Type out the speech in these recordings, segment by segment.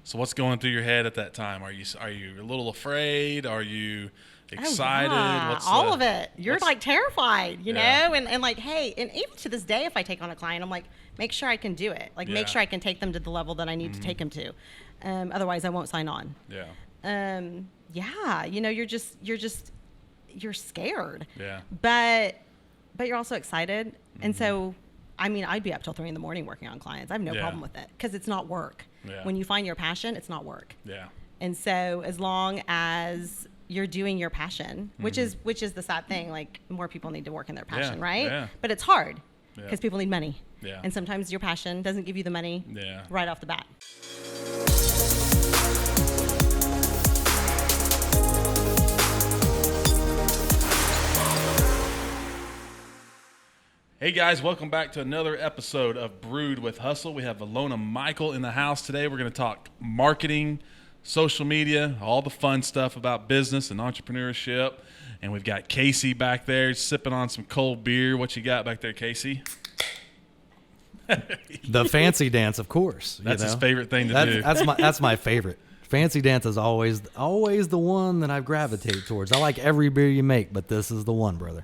So what's going through your head at that time? Are you a little afraid? Are you excited? Oh, yeah. All of it. You're like terrified, you know, and like, hey, and even to this day, if I take on a client, I'm like, make sure I can do it. Like, make sure I can take them to the level that I need to take them to. Otherwise, I won't sign on. Yeah. Yeah. You know, you're scared. Yeah. But you're also excited, and so. I mean, I'd be up till 3 a.m. working on clients. I have no problem with it because it's not work. Yeah. When you find your passion, it's not work. Yeah. And so as long as you're doing your passion, which is the sad thing, like more people need to work in their passion, right? Yeah. But it's hard because people need money. Yeah. And sometimes your passion doesn't give you the money right off the bat. Hey guys, welcome back to another episode of Brewed with Hustle. We have Vilona Michael in the house today. We're going to talk marketing, social media, all the fun stuff about business and entrepreneurship. And we've got Casey back there sipping on some cold beer. What you got back there, Casey? The fancy dance, of course. That's his favorite thing to do. That's my favorite. Fancy dance is always the one that I gravitate towards. I like every beer you make, but this is the one, brother.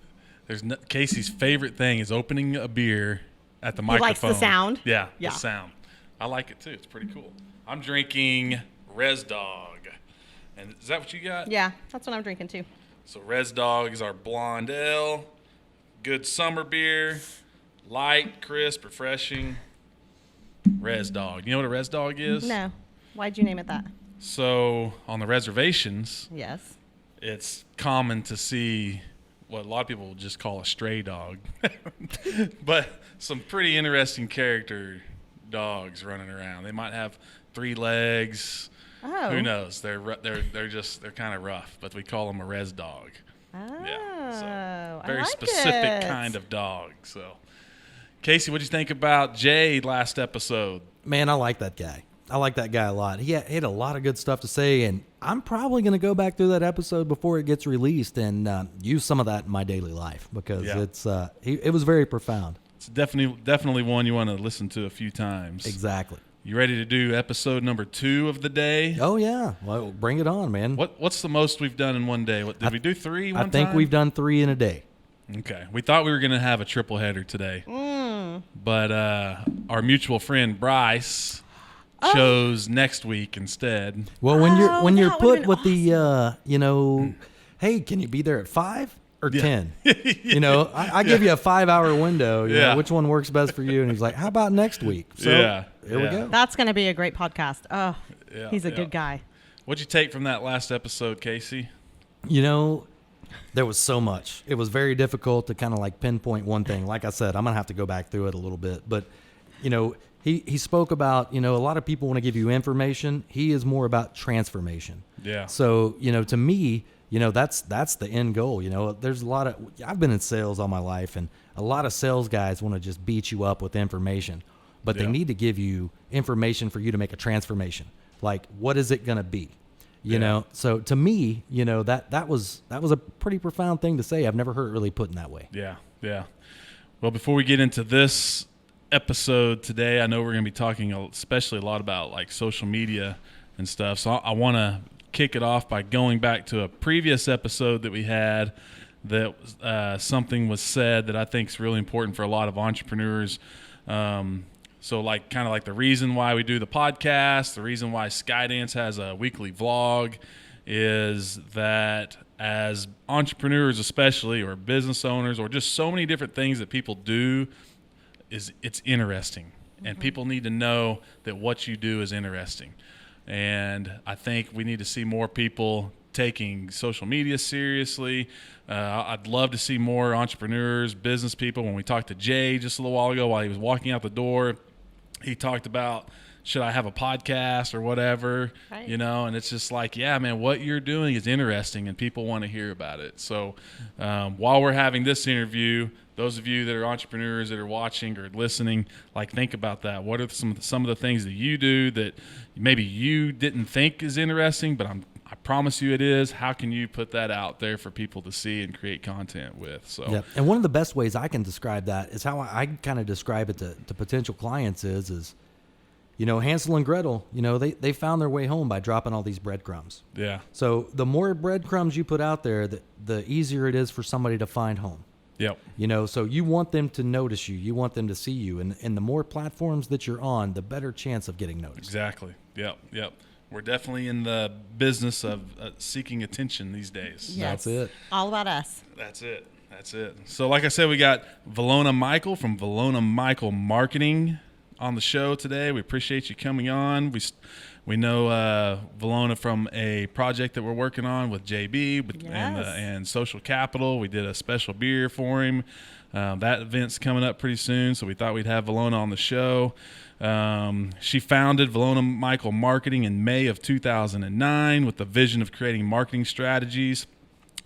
Casey's favorite thing is opening a beer at the microphone. He likes the sound? Yeah, the sound. I like it too. It's pretty cool. I'm drinking Res Dog. And is that what you got? Yeah, that's what I'm drinking too. So Res Dog is our blonde ale. Good summer beer. Light, crisp, refreshing. Res Dog. You know what a Res Dog is? No. Why'd you name it that? So on the reservations, yes, it's common to see what a lot of people will just call a stray dog, but some pretty interesting character dogs running around. They might have 3 legs. Oh. Who knows? They're kind of rough, but we call them a res dog. Oh. Yeah. So very I like specific it. kind of dog. So, Casey, what'd you think about Jay last episode? Man, I like that guy. I like that guy a lot. He had a lot of good stuff to say, and I'm probably going to go back through that episode before it gets released and use some of that in my daily life because it was very profound. It's definitely one you want to listen to a few times. Exactly. You ready to do episode number 2 of the day? Oh, yeah. Well, bring it on, man. What's the most we've done in one day? Did we do 3 one time? I think we've done 3 in a day. Okay. We thought we were going to have a triple header today. But our mutual friend Bryce chose next week instead. Well, when you're put with the hey, can you be there at 5 or 10? I give you a 5-hour window. You know, which one works best for you? And he's like, how about next week? So here we go. That's going to be a great podcast. Oh, he's a good guy. What'd you take from that last episode, Casey? There was so much. It was very difficult to kind of like pinpoint one thing. Like I said, I'm going to have to go back through it a little bit. But, he spoke about, a lot of people want to give you information. He is more about transformation. Yeah. So, to me, that's the end goal. There's I've been in sales all my life, and a lot of sales guys want to just beat you up with information. But they need to give you information for you to make a transformation. Like, what is it going to be? So to me, that was a pretty profound thing to say. I've never heard it really put in that way. Yeah. Yeah. Well, before we get into this episode today, I know we're going to be talking especially a lot about like social media and stuff. So I want to kick it off by going back to a previous episode that we had that something was said that I think is really important for a lot of entrepreneurs. So like kind of like the reason why we do the podcast, the reason why Skydance has a weekly vlog is that as entrepreneurs especially, or business owners, or just so many different things that people do, it's interesting. And people need to know that what you do is interesting. And I think we need to see more people taking social media seriously. I'd love to see more entrepreneurs, business people. When we talked to Jay just a little while ago while he was walking out the door, he talked about, should I have a podcast or whatever, right. And it's just like, yeah, man, what you're doing is interesting and people want to hear about it. So while we're having this interview, those of you that are entrepreneurs that are watching or listening, like think about that. What are some of the things that you do that maybe you didn't think is interesting, but I promise you it is. How can you put that out there for people to see and create content with? So, yeah. And one of the best ways I can describe that is how I kind of describe it to potential clients is Hansel and Gretel, they found their way home by dropping all these breadcrumbs. Yeah. So the more breadcrumbs you put out there, the easier it is for somebody to find home. Yep. So you want them to notice you. You want them to see you. And the more platforms that you're on, the better chance of getting noticed. Exactly. Yep. We're definitely in the business of seeking attention these days. Yes. That's it. All about us. That's it. So like I said, we got Vilona Michael from Vilona Michael Marketing on the show today. We appreciate you coming on. We know Vilona from a project that we're working on with Jabee and Social Capital. We did a special beer for him. That event's coming up pretty soon, so we thought we'd have Vilona on the show. She founded Vilona Michael Marketing in May of 2009 with the vision of creating marketing strategies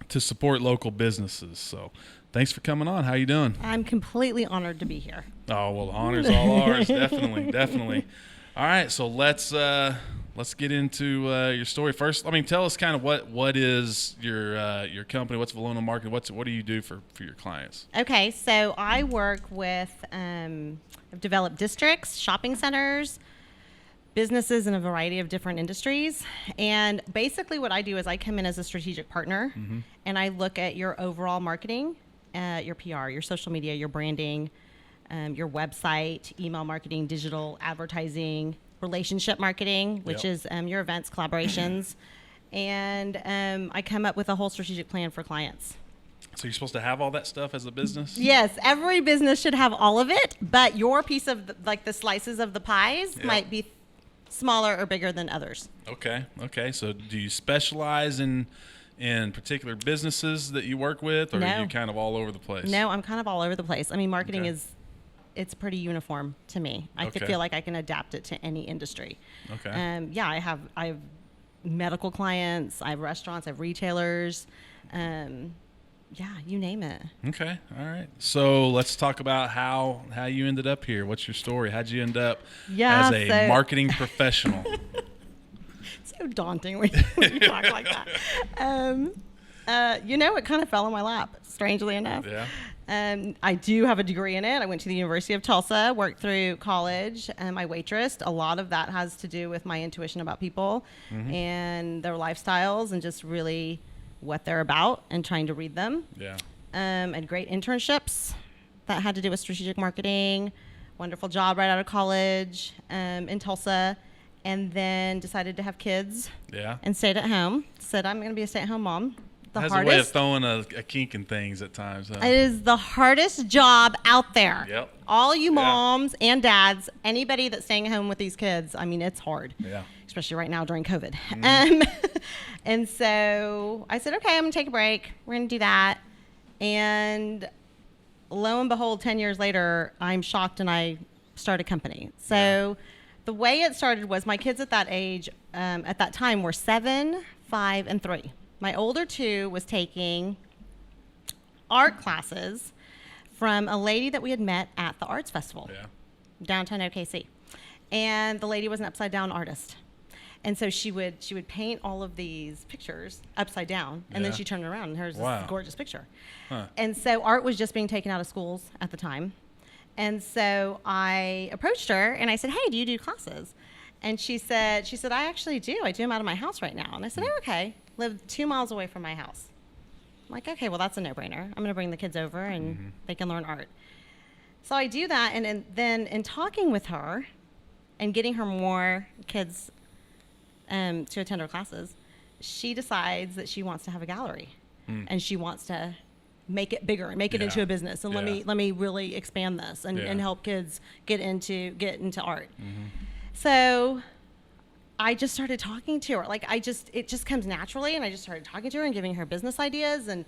to support local businesses. So thanks for coming on. How you doing? I'm completely honored to be here. Oh, well, the honor's all ours. Definitely. All right, so let's get into your story first. Tell us kind of what is your company? What's Vilona Marketing? What do you do for your clients? Okay, so I work with I've developed districts, shopping centers, businesses in a variety of different industries. And basically what I do is I come in as a strategic partner, and I look at your overall marketing, your PR, your social media, your branding, your website, email marketing, digital advertising, relationship marketing, which is your events, collaborations. And I come up with a whole strategic plan for clients. So you're supposed to have all that stuff as a business? Yes, every business should have all of it, but your piece of the slices of the pies might be smaller or bigger than others. Okay. So do you specialize in particular businesses that you work with, or are you kind of all over the place? No, I'm kind of all over the place. Marketing it's pretty uniform to me. I could feel like I can adapt it to any industry. Okay. I have medical clients, I have restaurants, I have retailers. You name it. Okay. All right. So let's talk about how you ended up here. What's your story? How'd you end up as a marketing professional? So daunting when you talk like that. It kind of fell in my lap, strangely enough. Yeah. I do have a degree in it. I went to the University of Tulsa, worked through college, I waitressed. A lot of that has to do with my intuition about people and their lifestyles and just really what they're about and trying to read them. Yeah. I had great internships that had to do with strategic marketing, wonderful job right out of college in Tulsa, and then decided to have kids and stayed at home. Said, I'm going to be a stay-at-home mom. Has a way of throwing a kink in things at times. Huh? It is the hardest job out there. Yep. All you moms and dads, anybody that's staying at home with these kids, it's hard. Yeah. Especially right now during COVID. And so I said, okay, I'm going to take a break. We're going to do that. And lo and behold, 10 years later, I'm shocked and I start a company. So the way it started was my kids at that age, at that time, were 7, 5, and 3. My older 2 was taking art classes from a lady that we had met at the Arts Festival, downtown OKC. And the lady was an upside down artist. And so she would paint all of these pictures upside down, and then she turned around, and here's this gorgeous picture. Huh. And so art was just being taken out of schools at the time. And so I approached her, and I said, hey, do you do classes? And she said, I actually do. I do them out of my house right now. And I said, oh, okay. Live 2 miles away from my house. I'm like, okay, well, that's a no-brainer. I'm going to bring the kids over, and they can learn art. So I do that, and then in talking with her and getting her more kids to attend her classes, she decides that she wants to have a gallery, and she wants to make it bigger and make it into a business. And let me really expand this and help kids get into art. So I just started talking to her. It just comes naturally, and I just started talking to her and giving her business ideas. And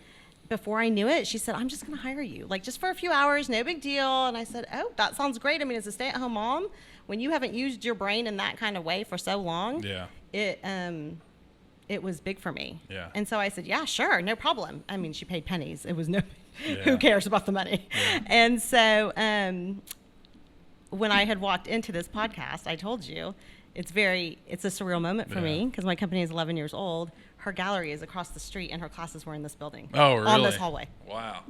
before I knew it, she said, I'm just going to hire you, just for a few hours, no big deal. And I said, oh, that sounds great. As a stay-at-home mom, when you haven't used your brain in that kind of way for so long, it was big for me. Yeah. And so I said, yeah, sure, no problem. She paid pennies. It was who cares about the money? Yeah. And so when I had walked into this podcast, I told you, it's a surreal moment for me because my company is 11 years old. Her gallery is across the street, and her classes were in this building. Oh, really? On this hallway. Wow.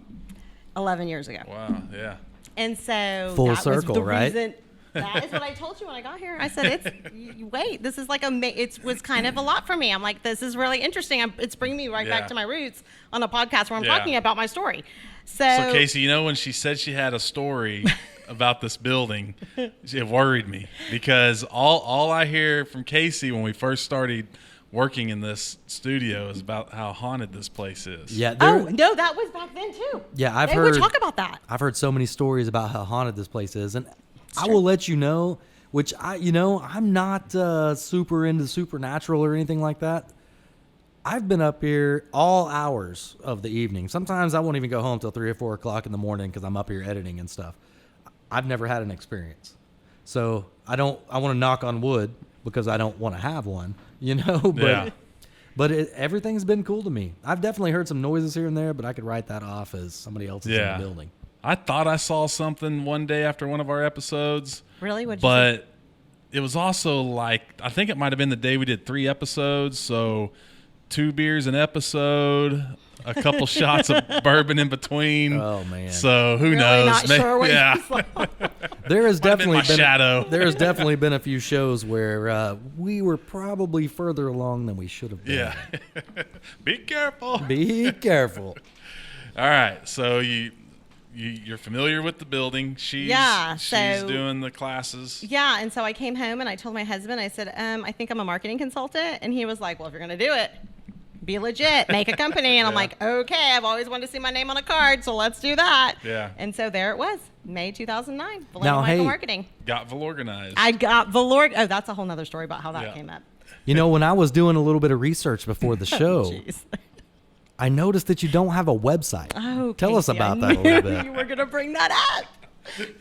11 years ago. Wow, yeah. And so full that circle, was the right? reason. That is what I told you when I got here. I said, wait, this is like it was kind of a lot for me. I'm like, this is really interesting. It's bringing me right back to my roots on a podcast where I'm talking about my story. So Casey, when she said she had a story about this building, it worried me because all I hear from Casey when we first started working in this studio is about how haunted this place is. Yeah. No, that was back then too. Yeah, They would talk about that. I've heard so many stories about how haunted this place is, and I will let you know. Which I'm not super into supernatural or anything like that. I've been up here all hours of the evening. Sometimes I won't even go home till 3 or 4 o'clock in the morning because I'm up here editing and stuff. I've never had an experience, so I want to knock on wood because I don't want to have one. But everything's been cool to me. I've definitely heard some noises here and there, but I could write that off as somebody else is in the building. I thought I saw something one day after one of our episodes. Really? What'd you see? It was also like, I think it might have been the day we did 3 episodes, so 2 beers an episode, a couple shots of bourbon in between. Oh man! So who really knows? Not sure what you saw. There has definitely been shadow. There has definitely been a few shows where we were probably further along than we should have been. Yeah. Be careful. Be careful. All right. So you're familiar with the building. She's doing the classes. Yeah, and so I came home and I told my husband, I said, I think I'm a marketing consultant. And he was like, well, if you're going to do it, be legit, make a company. And I'm like, okay, I've always wanted to see my name on a card, so let's do that. Yeah. And so there it was, May 2009, Vilona Now, hey, Marketing. Got Vilorganized. I got Oh, that's a whole nother story about how that came up. When I was doing a little bit of research before the show, I noticed that you don't have a website. Oh, Tell us Casey, about that a little bit. You were going to bring that up.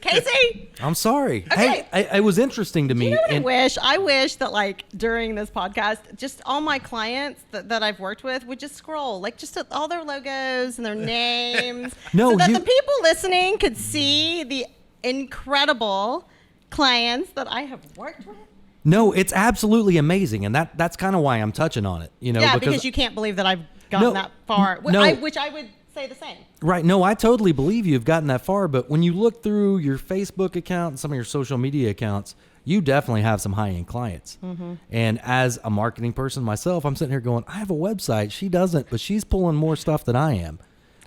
Casey! I'm sorry. Okay. Hey, it was interesting to me. You know what I wish that like during this podcast, just all my clients that I've worked with would just scroll, like just all their logos and their names. So that the people listening could see the incredible clients that I have worked with. No, it's absolutely amazing. And that's kind of why I'm touching on it. Yeah, because you can't believe that I've gotten that far, which I would say the same. Right. No, I totally believe you've gotten that far. But when you look through your Facebook account and some of your social media accounts, you definitely have some high-end clients. Mm-hmm. And as a marketing person myself, I'm sitting here going, I have a website. She doesn't, but she's pulling more stuff than I am.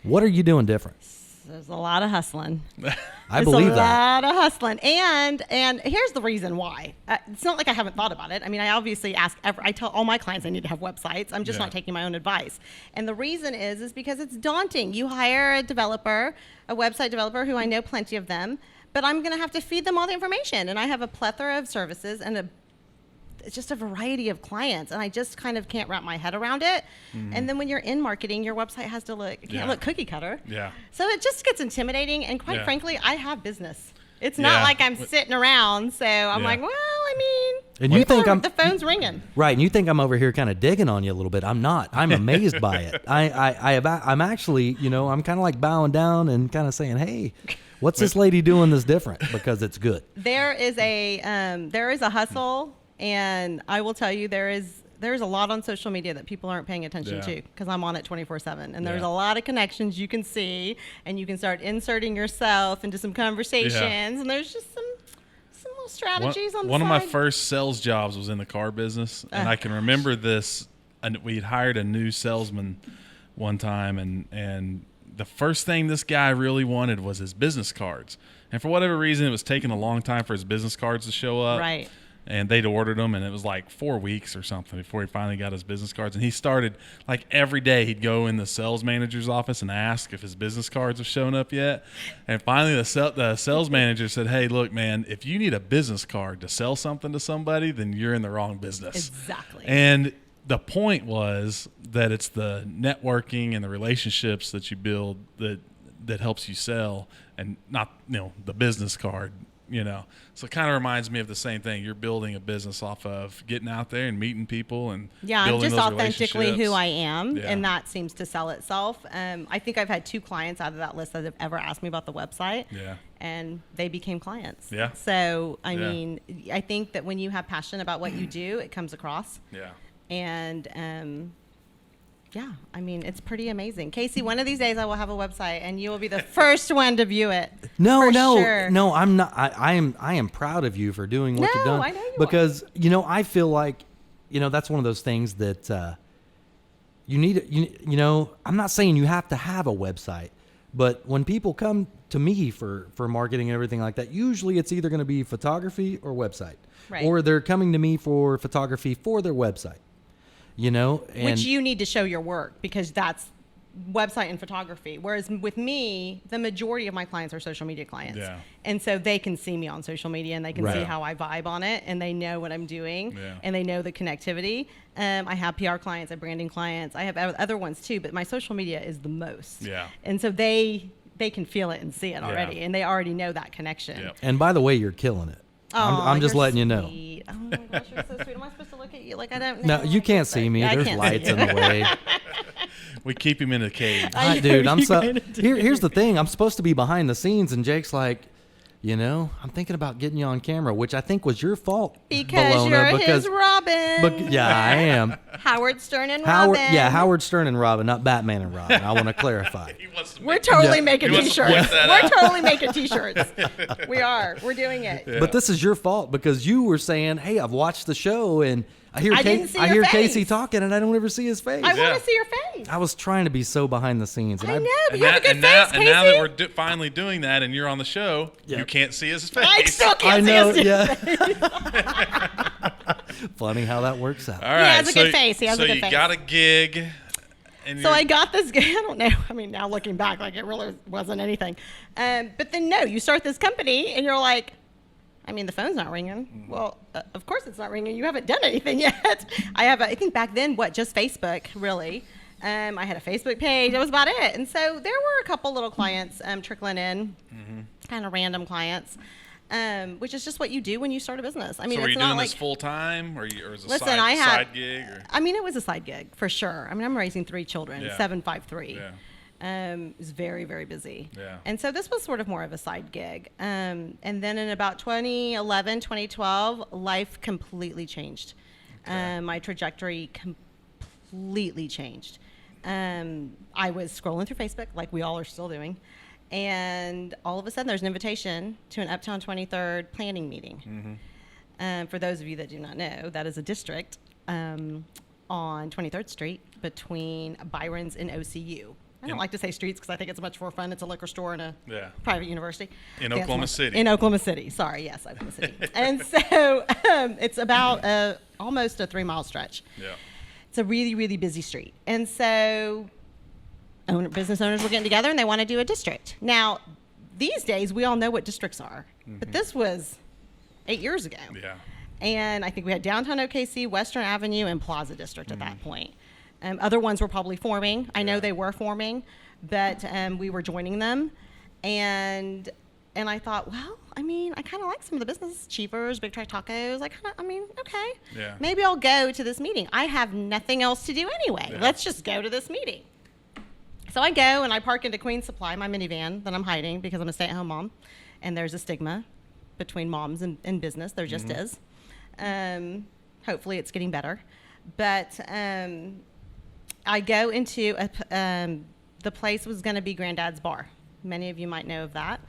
What are you doing different? There's a lot of hustling. I believe that. There's a lot of hustling. And here's the reason why. It's not like I haven't thought about it. I mean, I obviously I tell all my clients I need to have websites. I'm just not taking my own advice. And the reason is because it's daunting. You hire a developer, a website developer who I know plenty of them, but I'm going to have to feed them all the information. And I have a plethora of services and it's just a variety of clients, and I just kind of can't wrap my head around it. Mm-hmm. And then when you're in marketing, your website has to can't look cookie cutter. Yeah. So it just gets intimidating, and quite frankly, I have business. It's not like I'm sitting around, so I'm like, well, I mean, and you think the phone's ringing, right? And you think I'm over here kind of digging on you a little bit. I'm not. I'm amazed by it. I'm actually, I'm kind of like bowing down and kind of saying, hey, what's this lady doing that's different? Because it's good. There is a hustle. And I will tell you, there's a lot on social media that people aren't paying attention to because I'm on it 24/7. And there's a lot of connections you can see, and you can start inserting yourself into some conversations. And there's just some little strategies on the side. One of my first sales jobs was in the car business, and I can remember this. And we'd hired a new salesman one time, and the first thing this guy really wanted was his business cards. And for whatever reason, it was taking a long time for his business cards to show up. Right. And they'd ordered them, and it was like 4 weeks or something before he finally got his business cards. And he started, like every day, he'd go in the sales manager's office and ask if his business cards have shown up yet. And finally, the sales manager said, hey, look, man, if you need a business card to sell something to somebody, then you're in the wrong business. Exactly. And the point was that it's the networking and the relationships that you build that helps you sell, and not, the business card. So it kind of reminds me of the same thing. You're building a business off of getting out there and meeting people and I'm just those authentically who I am, Yeah. and that seems to sell itself. I think I've had 2 clients out of that list that have ever asked me about the website, and they became clients. Yeah. So I mean, I think that when you have passion about what you do, it comes across. Yeah. And Yeah, I mean, it's pretty amazing. Casey, one of these days I will have a website, and you will be the first one to view it. No, sure. no, I'm not. I am proud of you for doing what you've done. I know you because I feel like, that's one of those things that you need. I'm not saying you have to have a website, but when people come to me for marketing and everything like that, usually it's either going to be photography or website, right. or they're coming to me for photography for their website. Which you need to show your work, because that's website and photography. Whereas with me, the majority of my clients are social media clients. Yeah. And so they can see me on social media, and they can see how I vibe on it, and they know what I'm doing, and they know the connectivity. I have PR clients, I have branding clients, I have other ones too, but my social media is the most. Yeah. And so they can feel it and see it already, and they already know that connection. Yep. And by the way, you're killing it. Oh, I'm just letting you know. Oh my gosh, you're so sweet. Am I supposed to look at you like I don't know? No, you can't see me. There's lights in the way. We keep him in a cage. Dude, here's the thing. I'm supposed to be behind the scenes, and Jake's like, I'm thinking about getting you on camera, which I think was your fault. Because Vilona, you're his Robin. Yeah, I am. Howard Stern and Robin. Howard Stern and Robin, not Batman and Robin. I want to clarify. We're totally making T-shirts. We're totally making T-shirts. We are. We're doing it. Yeah. But this is your fault, because you were saying, "Hey, I've watched the show, and I hear Casey talking, and I don't ever see his face." I want to see your face. I was trying to be so behind the scenes. And I know, but you have a good face, Casey. And now that we're finally doing that, and you're on the show, you can't see his face. I still can't see his face. Funny how that works out. All right, he has a good face. He has a good face. So you got a gig. So I got this gig. I don't know. I mean, now looking back, like it really wasn't anything. But then you start this company, and you're like, I mean, the phone's not ringing. Mm-hmm. Well, of course it's not ringing. You haven't done anything yet. I think back then, just Facebook, really. I had a Facebook page. That was about it. And so there were a couple little clients trickling in, kind of random clients, which is just what you do when you start a business. I mean, so it's are you not doing like this full time, or is it a listen, side gig? Or? I mean, it was a side gig for sure. I mean, I'm raising 3 children, 7, 5, 3. Yeah. It was very, very busy. Yeah. And so this was sort of more of a side gig. And then in about 2011, 2012, life completely changed. Okay. My trajectory completely changed. I was scrolling through Facebook, like we all are still doing, and all of a sudden there's an invitation to an Uptown 23rd planning meeting. For those of you that do not know, that is a district on 23rd Street between Byron's and OCU. I don't like to say streets because I think it's much more fun. It's a liquor store and a private university. In Oklahoma City. In Oklahoma City. Sorry, yes, Oklahoma City. And so it's about almost a 3-mile stretch. Yeah. It's a really, really busy street. And so business owners were getting together, and they want to do a district. Now, these days, we all know what districts are. But this was 8 years ago. Yeah. And I think we had Downtown OKC, Western Avenue, and Plaza District at that point. Other ones were probably forming. I know they were forming, but we were joining them. And I thought, well, I mean, I kind of like some of the businesses, Cheapers, Big Track Tacos. Okay. Yeah. Maybe I'll go to this meeting. I have nothing else to do anyway. Yeah. Let's just go to this meeting. So I go, and I park into Queen Supply, my minivan that I'm hiding because I'm a stay-at-home mom. And there's a stigma between moms and business. There just is. Hopefully it's getting better. But I go into the place was going to be Granddad's Bar. Many of you might know of that.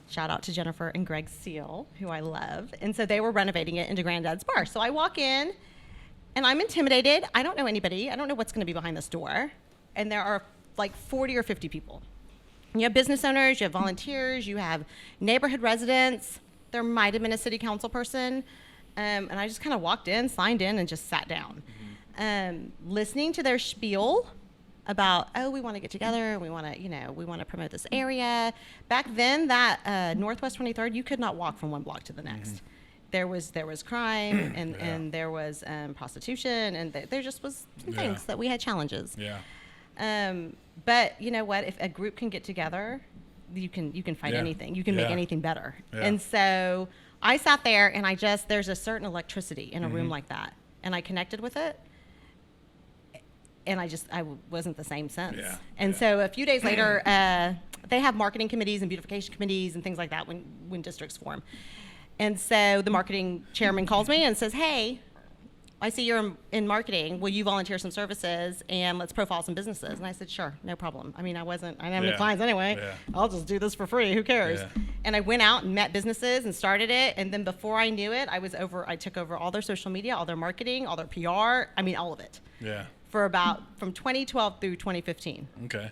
Shout out to Jennifer and Greg Seal, who I love. And so they were renovating it into Granddad's Bar. So I walk in, and I'm intimidated. I don't know anybody. I don't know what's going to be behind this door. And there are like 40 or 50 people. You have business owners, you have volunteers, you have neighborhood residents. There might have been a city council person. And I just kind of walked in, signed in, and just sat down. Listening to their spiel about, we want to get together, we want to promote this area. Back then, that Northwest 23rd, you could not walk from one block to the next. There was crime, and there was prostitution, and there just was some things that we had challenges. Yeah. But you know what? If a group can get together, you can fight anything. You can make anything better. Yeah. And so I sat there, and there's a certain electricity in a room like that, and I connected with it. And I wasn't the same since. Yeah. And so a few days later, they have marketing committees and beautification committees and things like that when districts form. And so the marketing chairman calls me and says, hey, I see you're in marketing. Will you volunteer some services and let's profile some businesses? And I said, sure, no problem. I mean, I didn't have any clients anyway. Yeah. I'll just do this for free. Who cares? Yeah. And I went out and met businesses and started it. And then before I knew it, I took over all their social media, all their marketing, all their PR. I mean, all of it. Yeah. From 2012 through 2015. Okay.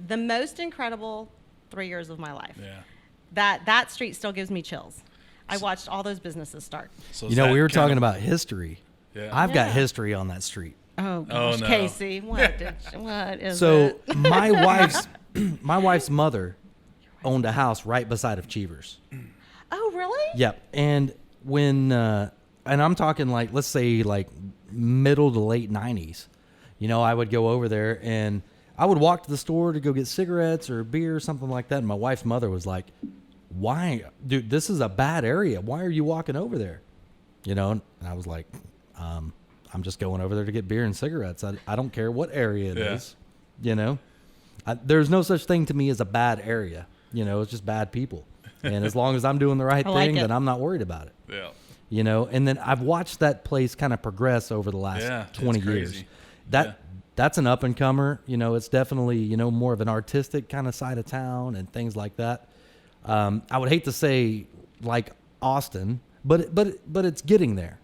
The most incredible 3 years of my life. Yeah. That street still gives me chills. I watched all those businesses start. So we were talking about history. Yeah. I've got history on that street. Oh gosh, no. Casey, what is so it? So my wife's mother owned a house right beside of Cheevers. Oh, really? Yep. And when and I'm talking like, let's say like middle to late 90s, I would go over there and I would walk to the store to go get cigarettes or beer or something like that. And my wife's mother was like, why, dude, this is a bad area. Why are you walking over there? And I was like, I'm just going over there to get beer and cigarettes. I don't care what area it is, there's no such thing to me as a bad area. It's just bad people. And as long as I'm doing the right thing, then I'm not worried about it. Yeah. And then I've watched that place kind of progress over the last 20 years. That's an up and comer. It's definitely, more of an artistic kind of side of town and things like that. I would hate to say like Austin, but it's getting there,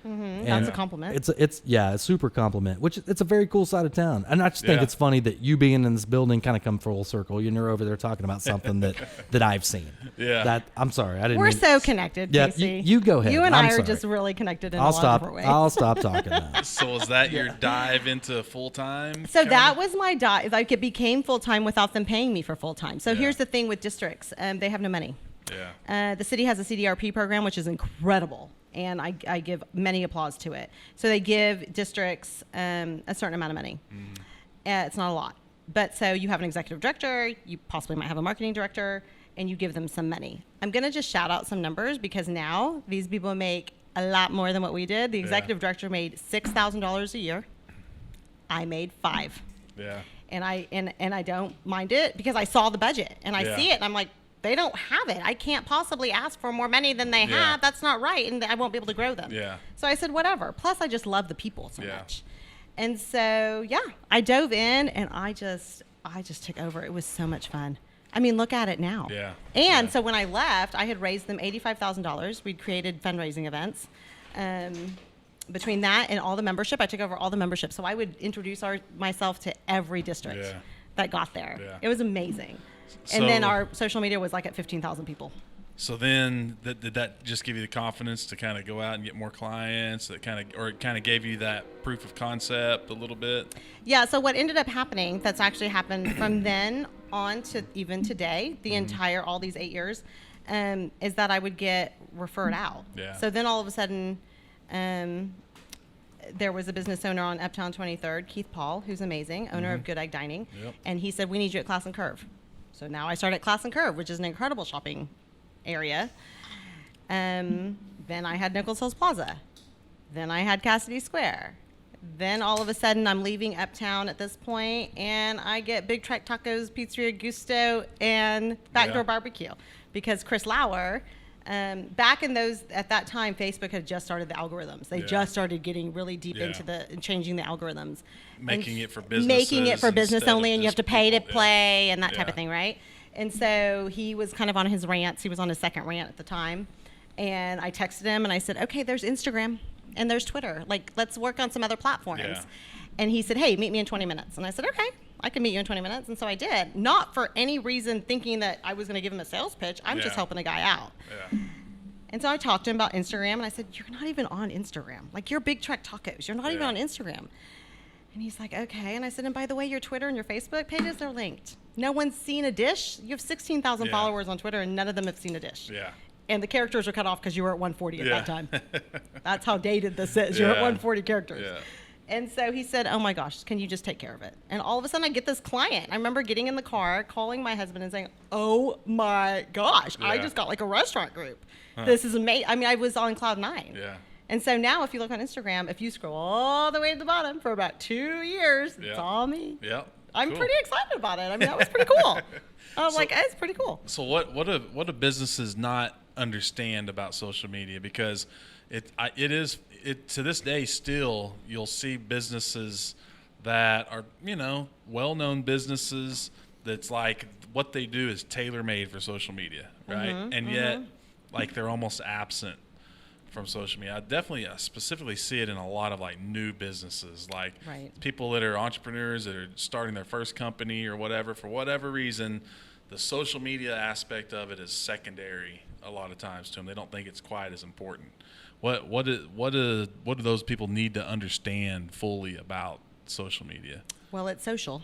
Mm-hmm. That's a compliment. It's a super compliment, which it's a very cool side of town. And I just think it's funny that you being in this building kind of come full circle. You're over there talking about something that I've seen. Yeah. I'm sorry. I didn't We're so connected, Casey. You go ahead. You and I are just really connected in a lot of different ways. I'll stop talking now. So is that your dive into full-time? So that was my dive. Like it became full-time without them paying me for full-time. So here's the thing with districts. They have no money. Yeah. The city has a CDRP program, which is incredible. And I give many applause to it. So they give districts a certain amount of money. It's not a lot. But so you have an executive director, you possibly might have a marketing director, and you give them some money. I'm going to just shout out some numbers because now these people make a lot more than what we did. The executive director made $6,000 a year. I made $5,000. Yeah. And I don't mind it because I saw the budget and I see it and I'm like, they don't have it. I can't possibly ask for more money than they have. That's not right, and I won't be able to grow them. Yeah. So I said, whatever. Plus, I just love the people so much. And so, I dove in, and I just took over. It was so much fun. I mean, look at it now. Yeah. And so when I left, I had raised them $85,000. We'd created fundraising events. Between that and all the membership, I took over all the membership. So I would introduce myself to every district that got there. Yeah. It was amazing. And then our social media was like at 15,000 people. So then did that just give you the confidence to kind of go out and get more clients or it kind of gave you that proof of concept a little bit? Yeah. So what ended up happening, that's actually happened from then on to even today, all these 8 years, is that I would get referred out. Yeah. So then all of a sudden, there was a business owner on Uptown 23rd, Keith Paul, who's amazing, owner of Good Egg Dining. Yep. And he said, we need you at Class and Curve. So now I start at Class and Curve, which is an incredible shopping area. Then I had Nichols Hills Plaza. Then I had Cassidy Square. Then all of a sudden I'm leaving Uptown at this point, and I get Big Trek Tacos, Pizzeria Gusto, and Backdoor Barbecue. Because Chris Lauer, back in at that time, Facebook had just started the algorithms. They just started getting really deep into changing the algorithms. Making it for business. Making it for business only, and you have to pay to play and that type of thing, right? And so he was kind of on his rants. He was on his second rant at the time. And I texted him and I said, okay, there's Instagram and there's Twitter. Like, let's work on some other platforms. Yeah. And he said, hey, meet me in 20 minutes. And I said, okay, I can meet you in 20 minutes. And so I did. Not for any reason thinking that I was going to give him a sales pitch. I'm just helping a guy out. Yeah. And so I talked to him about Instagram. And I said, you're not even on Instagram. Like, you're Big Trek Tacos. You're not even on Instagram. And he's like, okay. And I said, and by the way, your Twitter and your Facebook pages, they're linked. No one's seen a dish. You have 16,000 followers on Twitter, and none of them have seen a dish. Yeah. And the characters are cut off because you were at 140 at that time. That's how dated this is. You're at 140 characters. Yeah. And so he said, oh my gosh, can you just take care of it? And all of a sudden I get this client. I remember getting in the car, calling my husband and saying, oh my gosh, I just got like a restaurant group. This is amazing. I mean, I was on cloud 9. Yeah. And so now if you look on Instagram, if you scroll all the way to the bottom for about 2 years, it's all me. Yeah. I'm pretty excited about it. I mean, that was pretty cool. I was like, it's pretty cool. So what do businesses not understand about social media? Because It is to this day still you'll see businesses that are well-known businesses that's like what they do is tailor-made for social media, right? And yet like they're almost absent from social media. I specifically see it in a lot of like new businesses, like people that are entrepreneurs that are starting their first company or whatever. For whatever reason, the social media aspect of it is secondary a lot of times to them. They don't think it's quite as important. What do those people need to understand fully about social media? Well, it's social,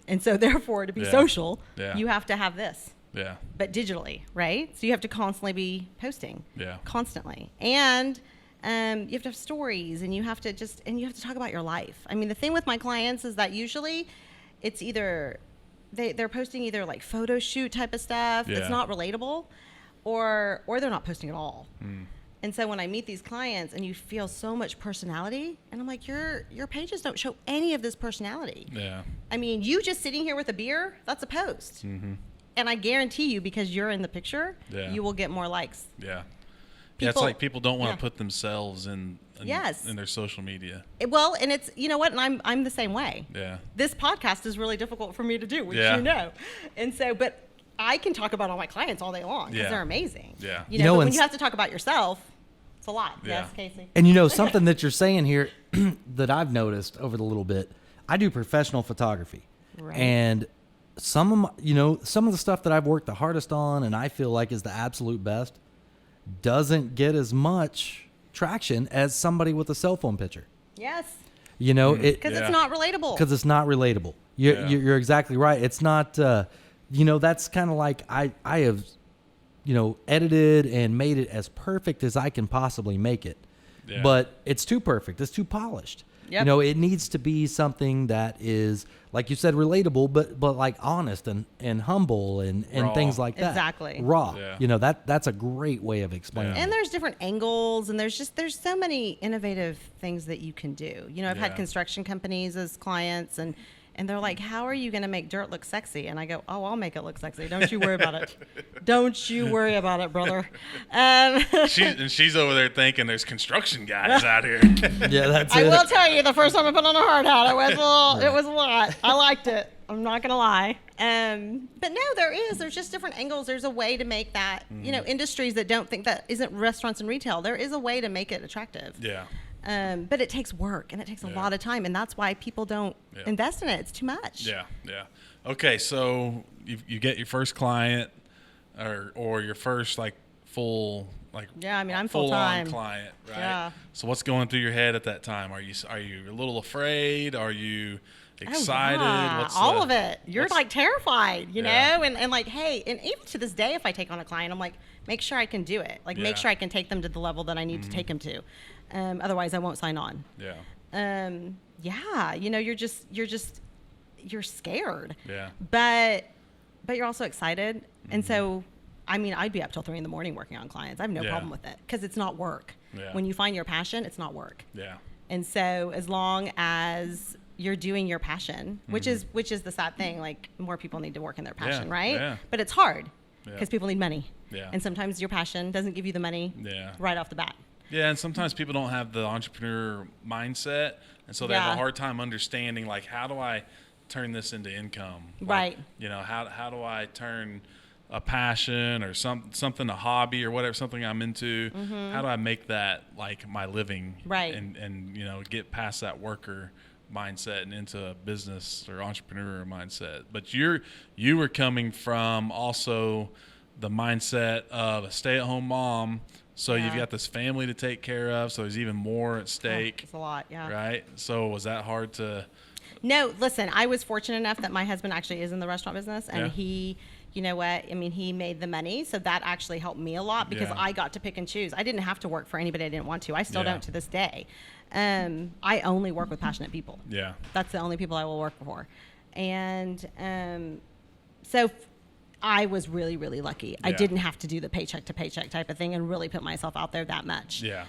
and so therefore to be social, you have to have this. Yeah. But digitally, right? So you have to constantly be posting. Yeah. Constantly. And you have to have stories, and you have to talk about your life. I mean, the thing with my clients is that usually it's either they're posting either like photo shoot type of stuff that's not relatable, or they're not posting at all. And so when I meet these clients and you feel so much personality, and I'm like, your pages don't show any of this personality. Yeah. I mean, you just sitting here with a beer, that's a post. And I guarantee you, because you're in the picture, you will get more likes. Yeah. It's like people don't want to put themselves in their social media. Well, and it's, you know what, and I'm the same way. Yeah. This podcast is really difficult for me to do, which you know. And so, but I can talk about all my clients all day long because they're amazing. Yeah. But when you have to talk about yourself, it's a lot. Yeah. Yes, Casey. And something that you're saying here that I've noticed over the little bit, I do professional photography. Right. And some of the stuff that I've worked the hardest on and I feel like is the absolute best doesn't get as much traction as somebody with a cell phone picture. Yes. Because it's not relatable. Because it's not relatable. You're exactly right. It's not. That's kind of like I have, edited and made it as perfect as I can possibly make it. Yeah. But it's too perfect. It's too polished. Yep. It needs to be something that is, like you said, relatable, but like honest and humble and things like that. Exactly. Raw. Yeah. That's a great way of explaining it. And there's different angles, and there's so many innovative things that you can do. I've had construction companies as clients, and they're like, how are you going to make dirt look sexy? And I go, oh, I'll make it look sexy. Don't you worry about it. Don't you worry about it, brother. She's over there thinking there's construction guys out here. Yeah, that's it. I will tell you, the first time I put on a hard hat, it was a lot. I liked it. I'm not going to lie. But no, there's just different angles. There's a way to make that, industries that don't think that isn't restaurants and retail. There is a way to make it attractive. Yeah. But it takes work, and it takes a lot of time, and that's why people don't invest in it. It's too much. Yeah, yeah. Okay, so you get your first client, or your first full I'm full time client, right? Yeah. So what's going through your head at that time? Are you a little afraid? Are you excited? Oh, yeah. All of it. You're like terrified, know, and like, hey, and even to this day, if I take on a client, I'm like, make sure I can do it. Like, make sure I can take them to the level that I need to take them to. Otherwise I won't sign on. Yeah. You're scared. Yeah. But you're also excited. And so, I'd be up till 3 a.m. working on clients. I have no problem with it because it's not work. Yeah. When you find your passion, it's not work. Yeah. And so as long as you're doing your passion, which is the sad thing, like more people need to work in their passion, right? Yeah. But it's hard because people need money. Yeah. And sometimes your passion doesn't give you the money right off the bat. Yeah, and sometimes people don't have the entrepreneur mindset, and so they have a hard time understanding, like, how do I turn this into income? Right. How do I turn a passion or something, a hobby or whatever, something I'm into, how do I make that like my living? Right. And get past that worker mindset and into a business or entrepreneur mindset. But you were coming from also the mindset of a stay-at-home mom. So you've got this family to take care of, so there's even more at stake. It's a lot, Right? So was that hard to... No, listen, I was fortunate enough that my husband actually is in the restaurant business, and he, he made the money, so that actually helped me a lot because I got to pick and choose. I didn't have to work for anybody I didn't want to. I still don't to this day. I only work with passionate people. Yeah. That's the only people I will work for. And so... I was really, really lucky. Yeah. I didn't have to do the paycheck to paycheck type of thing and really put myself out there that much. Yeah.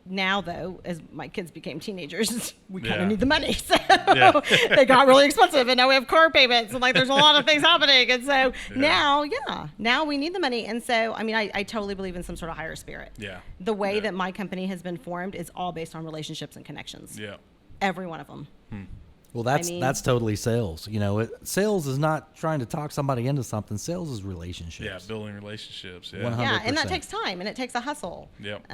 now, though, as my kids became teenagers, we kind Yeah. of need the money. So Yeah. they got really expensive, and now we have car payments, and like there's a lot of things happening. And so now we need the money. And so, I mean, I totally believe in some sort of higher spirit. Yeah. The way Yeah. that my company has been formed is all based on relationships and connections. Yeah. Every one of them. Well, that's mean- that's totally sales. You know, sales is not trying to talk somebody into something. Sales is relationships. Yeah. Building relationships. Yeah. 100. Yeah, and that 100%. takes time, and it takes a hustle. Yep.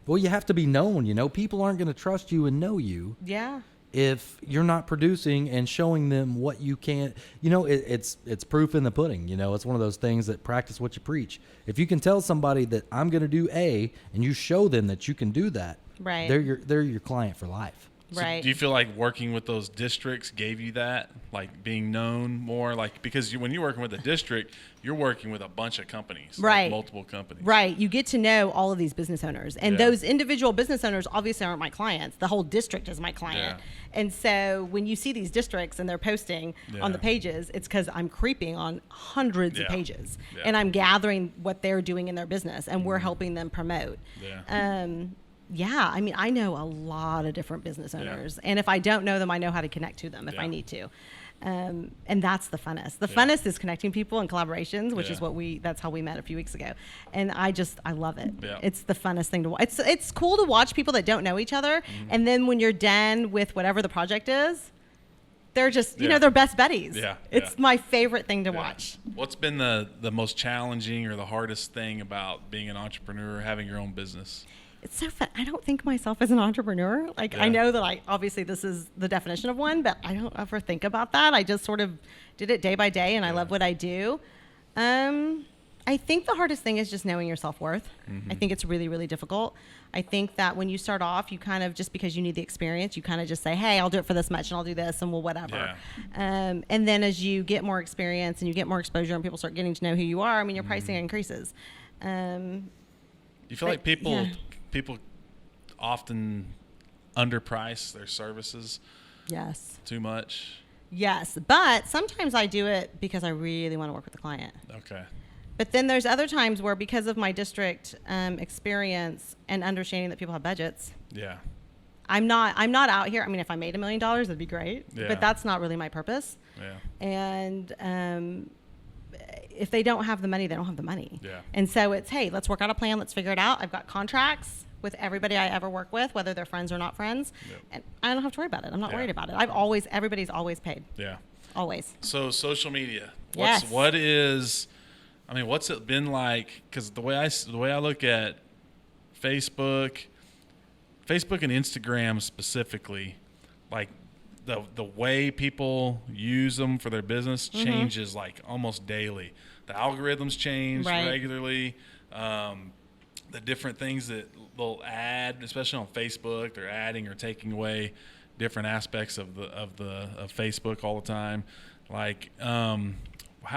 Well, you have to be known. You know, people aren't going to trust you and know you Yeah. if you're not producing and showing them what you can. You know, it's proof in the pudding. You know, it's one of those things that practice what you preach. If you can tell somebody that I'm going to do A, and you show them that you can do that, Right. They're your client for life. So Right. do you feel like working with those districts gave you that, like being known more, like because when you're working with a district, you're working with a bunch of companies, like Right. multiple companies, Right. You get to know all of these business owners. And Yeah. those individual business owners obviously aren't my clients. The whole district is my client. Yeah. And so when you see these districts and they're posting on the Yeah. pages, it's because I'm creeping on hundreds of Yeah. pages. Yeah. And I'm gathering what they're doing in their business, and we're helping them promote. Yeah. Yeah, I mean, I know a lot of different business owners. And if I don't know them, I know how to connect to them if I Yeah. need to. And that's the funnest. The Yeah. funnest is connecting people and collaborations, which Yeah. is that's how we met a few weeks ago. And I love it. Yeah. It's the funnest thing to watch. It's cool to watch people that don't know each other. Mm-hmm. And then when you're done with whatever the project is, they're just, Yeah. they're best buddies. Yeah. It's Yeah. my favorite thing to Yeah. watch. What's been the most challenging or the hardest thing about being an entrepreneur, having your own business? It's so fun. I don't think myself as an entrepreneur. Like, Yeah. I know that obviously this is the definition of one, but I don't ever think about that. I just sort of did it day by day, and I love what I do. I think the hardest thing is just knowing your self-worth. I think it's really, really difficult. I think that when you start off, you kind of, just because you need the experience, you kind of just say, hey, I'll do it for this much, and I'll do this, and we'll whatever. Yeah. And then as you get more experience and you get more exposure and people start getting to know who you are, I mean, your pricing increases. You feel But, like people yeah. people often underprice their services Yes. too much? Yes. But sometimes I do it because I really want to work with the client. Okay. But then there's other times where, because of my district experience and understanding that people have budgets, Yeah. I'm not out here. I mean, if I made $1 million, that'd be great. Yeah. But that's not really my purpose. Yeah. And if they don't have the money, they don't have the money. Yeah. And so it's, hey, let's work out a plan. Let's figure it out. I've got contracts with everybody I ever work with, whether they're friends or not friends. Yep. And I don't have to worry about it. I'm not Yeah. worried about it. Everybody's always paid. Yeah. Always. So social media. Yes. What's it been like? Because the way I look at Facebook and Instagram specifically, like the way people use them for their business changes like almost daily. The algorithms change Right. regularly. The different things that they'll add, especially on Facebook, they're adding or taking away different aspects of Facebook all the time. Like,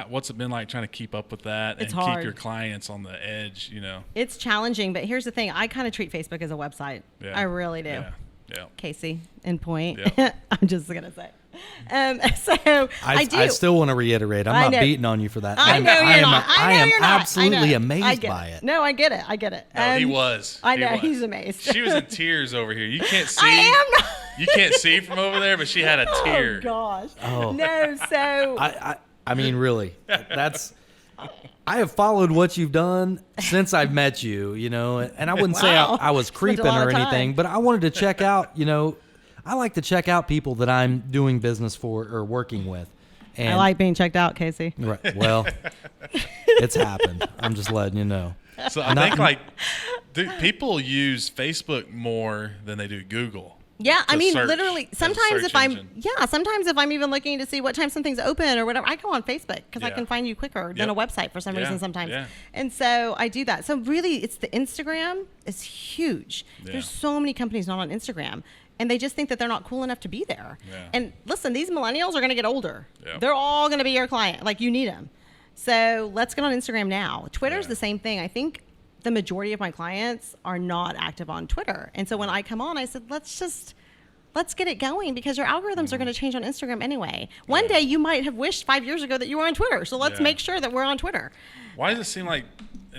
what's it been like trying to keep up with that It's and keep hard. your clients on the edge? It's challenging, but here's the thing. I kind of treat Facebook as a website. Yeah. I really do. Yeah. Casey, in point. Yep. I'm just going to say. So I do. I still want to reiterate. I'm I not know. beating on you for that. I know you're not. I am you're not. absolutely I know. I amazed get by it. No, I get it. I get it. No, he was. I He know. was. He's amazed. She was in tears over here. You can't see. I am not. You can't see from over there, but she had a tear. Oh, gosh. Oh. No, so. I mean, really, that's. I have followed what you've done since I've met you, and I wouldn't say Wow. I was Spent a creeping lot or of time. anything, but I wanted to check out, I like to check out people that I'm doing business for or working with. And I like being checked out, Casey. Right. Well, it's happened. I'm just letting you know. So I think people use Facebook more than they do Google. Yeah, I to mean, search literally, as a sometimes search if I'm, engine. sometimes if I'm even looking to see what time something's open or whatever, I go on Facebook because I Yeah. can find you quicker than a Yep. website for some Yeah, reason sometimes. yeah. And so I do that. So really, it's the Instagram is huge. Yeah. There's so many companies not on Instagram, and they just think that they're not cool enough to be there. Yeah. And listen, these millennials are going to get older. Yep. They're all going to be your client. Like, you need them. So let's get on Instagram now. Twitter's Yeah. the same thing. I think the majority of my clients are not active on Twitter. And so when I come on, I said, let's get it going, because your algorithms are going to change on Instagram anyway. One day you might have wished 5 years ago that you were on Twitter. So let's Yeah. make sure that we're on Twitter. Why does it seem like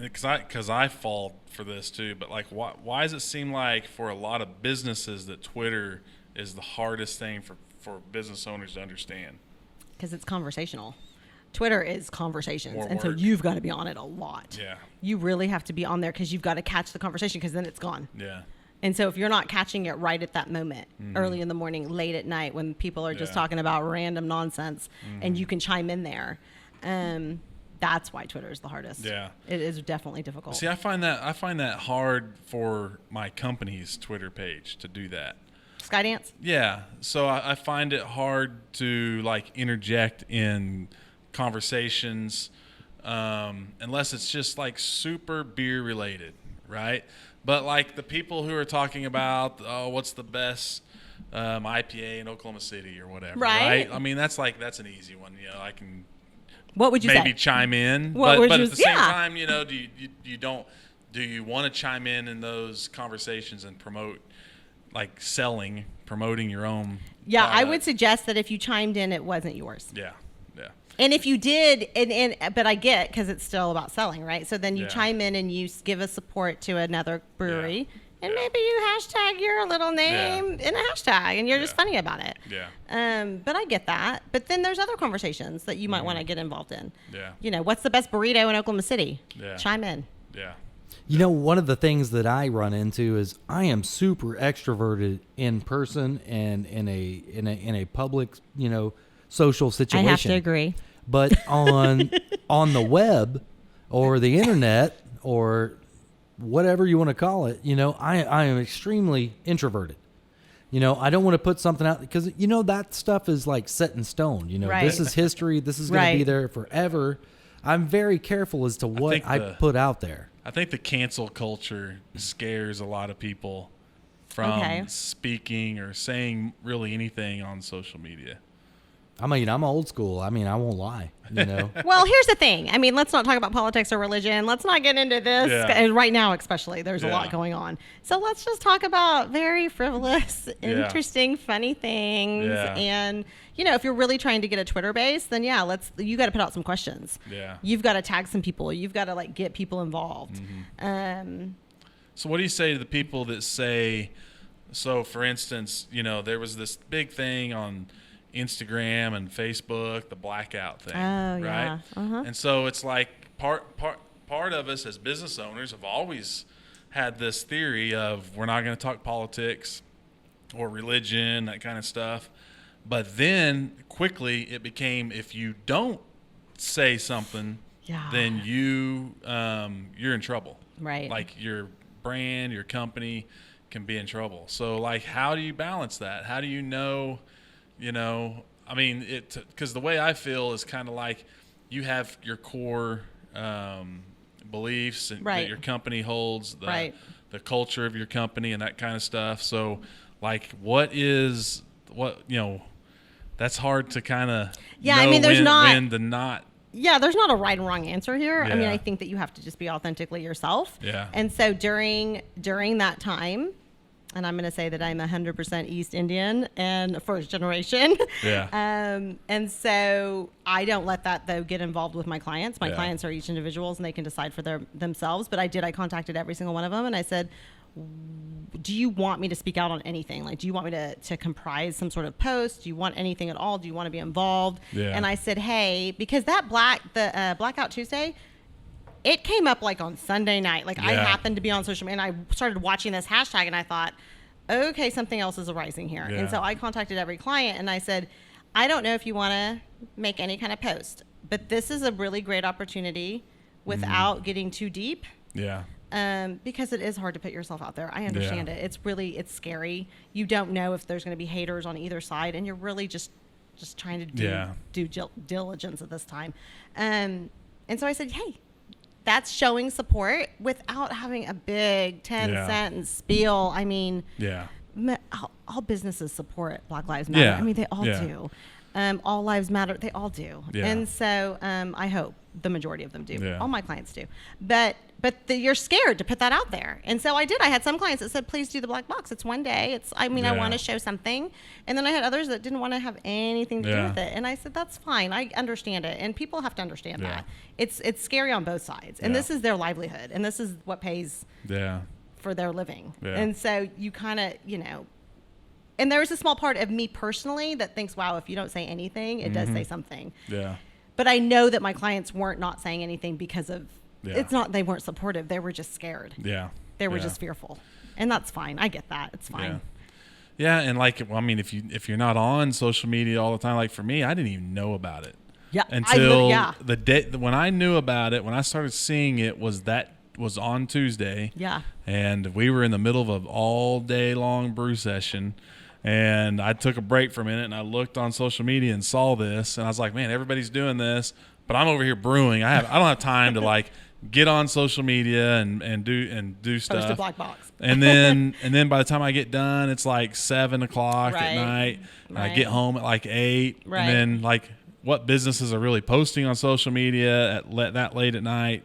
because I fall for this too, but like, why does it seem like for a lot of businesses that Twitter is the hardest thing for business owners to understand? Because it's conversational. Twitter is conversations, More and so work. you've got to be on it a lot. Yeah. You really have to be on there because you've got to catch the conversation, because then it's gone. Yeah. And so if you're not catching it right at that moment, early in the morning, late at night, when people are just talking about random nonsense, and you can chime in there, that's why Twitter is the hardest. Yeah. It is definitely difficult. See, I find that hard for my company's Twitter page to do that. Skydance? Yeah. So I find it hard to like interject in conversations unless it's just like super beer related, right? But like the people who are talking about, what's the best IPA in Oklahoma City or whatever, right? I mean, that's an easy one. You know, I can What would you maybe say? chime in, What but would at you- the same yeah. time, you know, do you want to chime in those conversations and promoting your own? Yeah, I product? would suggest that if you chimed in, it wasn't yours. Yeah. Yeah. And if you did, but I get, because it's still about selling, right? So then you Yeah. chime in and you give a support to another brewery, and Yeah. maybe you hashtag your little name in a hashtag, and you're just Yeah. funny about it. Yeah. But I get that. But then there's other conversations that you might want to get involved in. Yeah. You know, what's the best burrito in Oklahoma City? Yeah. Chime in. Yeah. You know, one of the things that I run into is I am super extroverted in person and in a public, you know, social situation. I have to agree. But on the web or the internet or whatever you want to call it, you know, I am extremely introverted. You know, I don't want to put something out because, you know, that stuff is like set in stone. You know, Right. this is history. This is going to be Right. there forever. I'm very careful as to what think I the- put out there. I think the cancel culture scares a lot of people from speaking or saying really anything on social media. I mean, I'm old school. I mean, I won't lie, you know. Well, here's the thing. I mean, let's not talk about politics or religion. Let's not get into this. Yeah. And right now, especially, there's a lot Yeah. going on. So let's just talk about very frivolous, interesting, funny things. Yeah. And, you know, if you're really trying to get a Twitter base, then you got to put out some questions. Yeah. You've got to tag some people. You've got to like get people involved. So what do you say to the people that say, so for instance, you know, there was this big thing on Instagram and Facebook, the blackout thing, Oh, right? yeah. Uh-huh. And so it's like part of us as business owners have always had this theory of we're not going to talk politics or religion, that kind of stuff. But then quickly it became, if you don't say something, Yeah. then you're in trouble. Right. Like your brand, your company can be in trouble. So like, how do you balance that? How do you know, I mean, because the way I feel is kind of like you have your core beliefs and Right. that your company holds, the culture of your company and that kind of stuff. So like, that's hard to kind of Yeah, I mean, there's when to not. Yeah, there's not a right and wrong answer here. I mean, Yeah. I think that you have to just be authentically yourself. Yeah. And so during that time, and I'm going to say that I'm 100% East Indian and first generation. Yeah. And so I don't let that, though, get involved with my clients. My Yeah. clients are each individuals, and they can decide for themselves. But I contacted every single one of them, and I said, do you want me to speak out on anything? Like, do you want me to comprise some sort of post? Do you want anything at all? Do you want to be involved? Yeah. And I said, hey, because that Blackout Tuesday, it came up like on Sunday night. Like I Yeah. happened to be on social media and I started watching this hashtag and I thought, okay, something else is arising here. Yeah. And so I contacted every client and I said, I don't know if you want to make any kind of post, but this is a really great opportunity without getting too deep. Yeah. Because it is hard to put yourself out there. I understand it. It's scary. You don't know if there's going to be haters on either side, and you're really just trying to do due diligence at this time. And so I said, hey, that's showing support without having a big 10-sentence spiel. I mean, Yeah. all businesses support Black Lives Matter. Yeah. I mean, they all Yeah. do. All lives matter. They all do. Yeah. And so I hope the majority of them do. Yeah. All my clients do. But you're scared to put that out there. And so I did. I had some clients that said, please do the black box. It's one day. I want to show something. And then I had others that didn't want to have anything to do with it. And I said, that's fine. I understand it. And people have to understand that. It's scary on both sides. And this is their livelihood. And this is what pays for their living. Yeah. And so you kind of, and there's a small part of me personally that thinks, wow, if you don't say anything, it does say something. Yeah. But I know that my clients weren't not saying anything because of, it's not they weren't supportive. They were just scared. Yeah. They were just fearful. And that's fine. I get that. It's fine. Yeah. And if you're not on social media all the time, like for me, I didn't even know about it. Yeah. Until the day when I knew about it, when I started seeing it was on Tuesday. Yeah. And we were in the middle of an all day long brew session. And I took a break for a minute and I looked on social media and saw this and I was like, man, everybody's doing this, but I'm over here brewing. I don't have time to get on social media and do stuff. Post a black box. and then by the time I get done, it's 7 o'clock at night. And I get home at 8. Right. And then what businesses are really posting on social media at that late at night,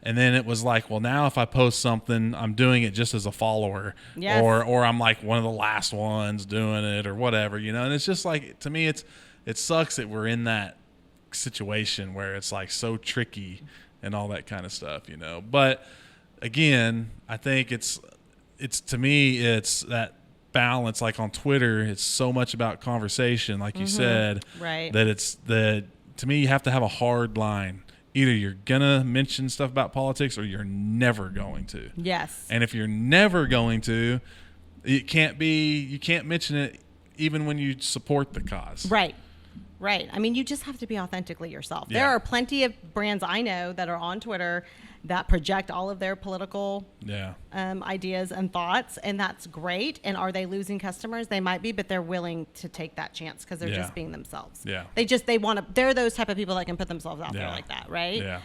And then it was well, now if I post something, I'm doing it just as a follower, or I'm one of the last ones doing it, or whatever, And it's just to me, it sucks that we're in that situation where it's so tricky and all that kind of stuff, But again, I think it's to me, it's that balance. On Twitter, it's so much about conversation, like you said, right? That to me, you have to have a hard line. Either you're gonna mention stuff about politics or you're never going to. Yes. And if you're never going to, you can't mention it even when you support the cause. Right. Right. I mean, you just have to be authentically yourself. Yeah. There are plenty of brands I know that are on Twitter that project all of their political ideas and thoughts, and that's great. And are they losing customers? They might be, but they're willing to take that chance because they're just being themselves. Yeah. They want to. They're those type of people that can put themselves out there like that, right?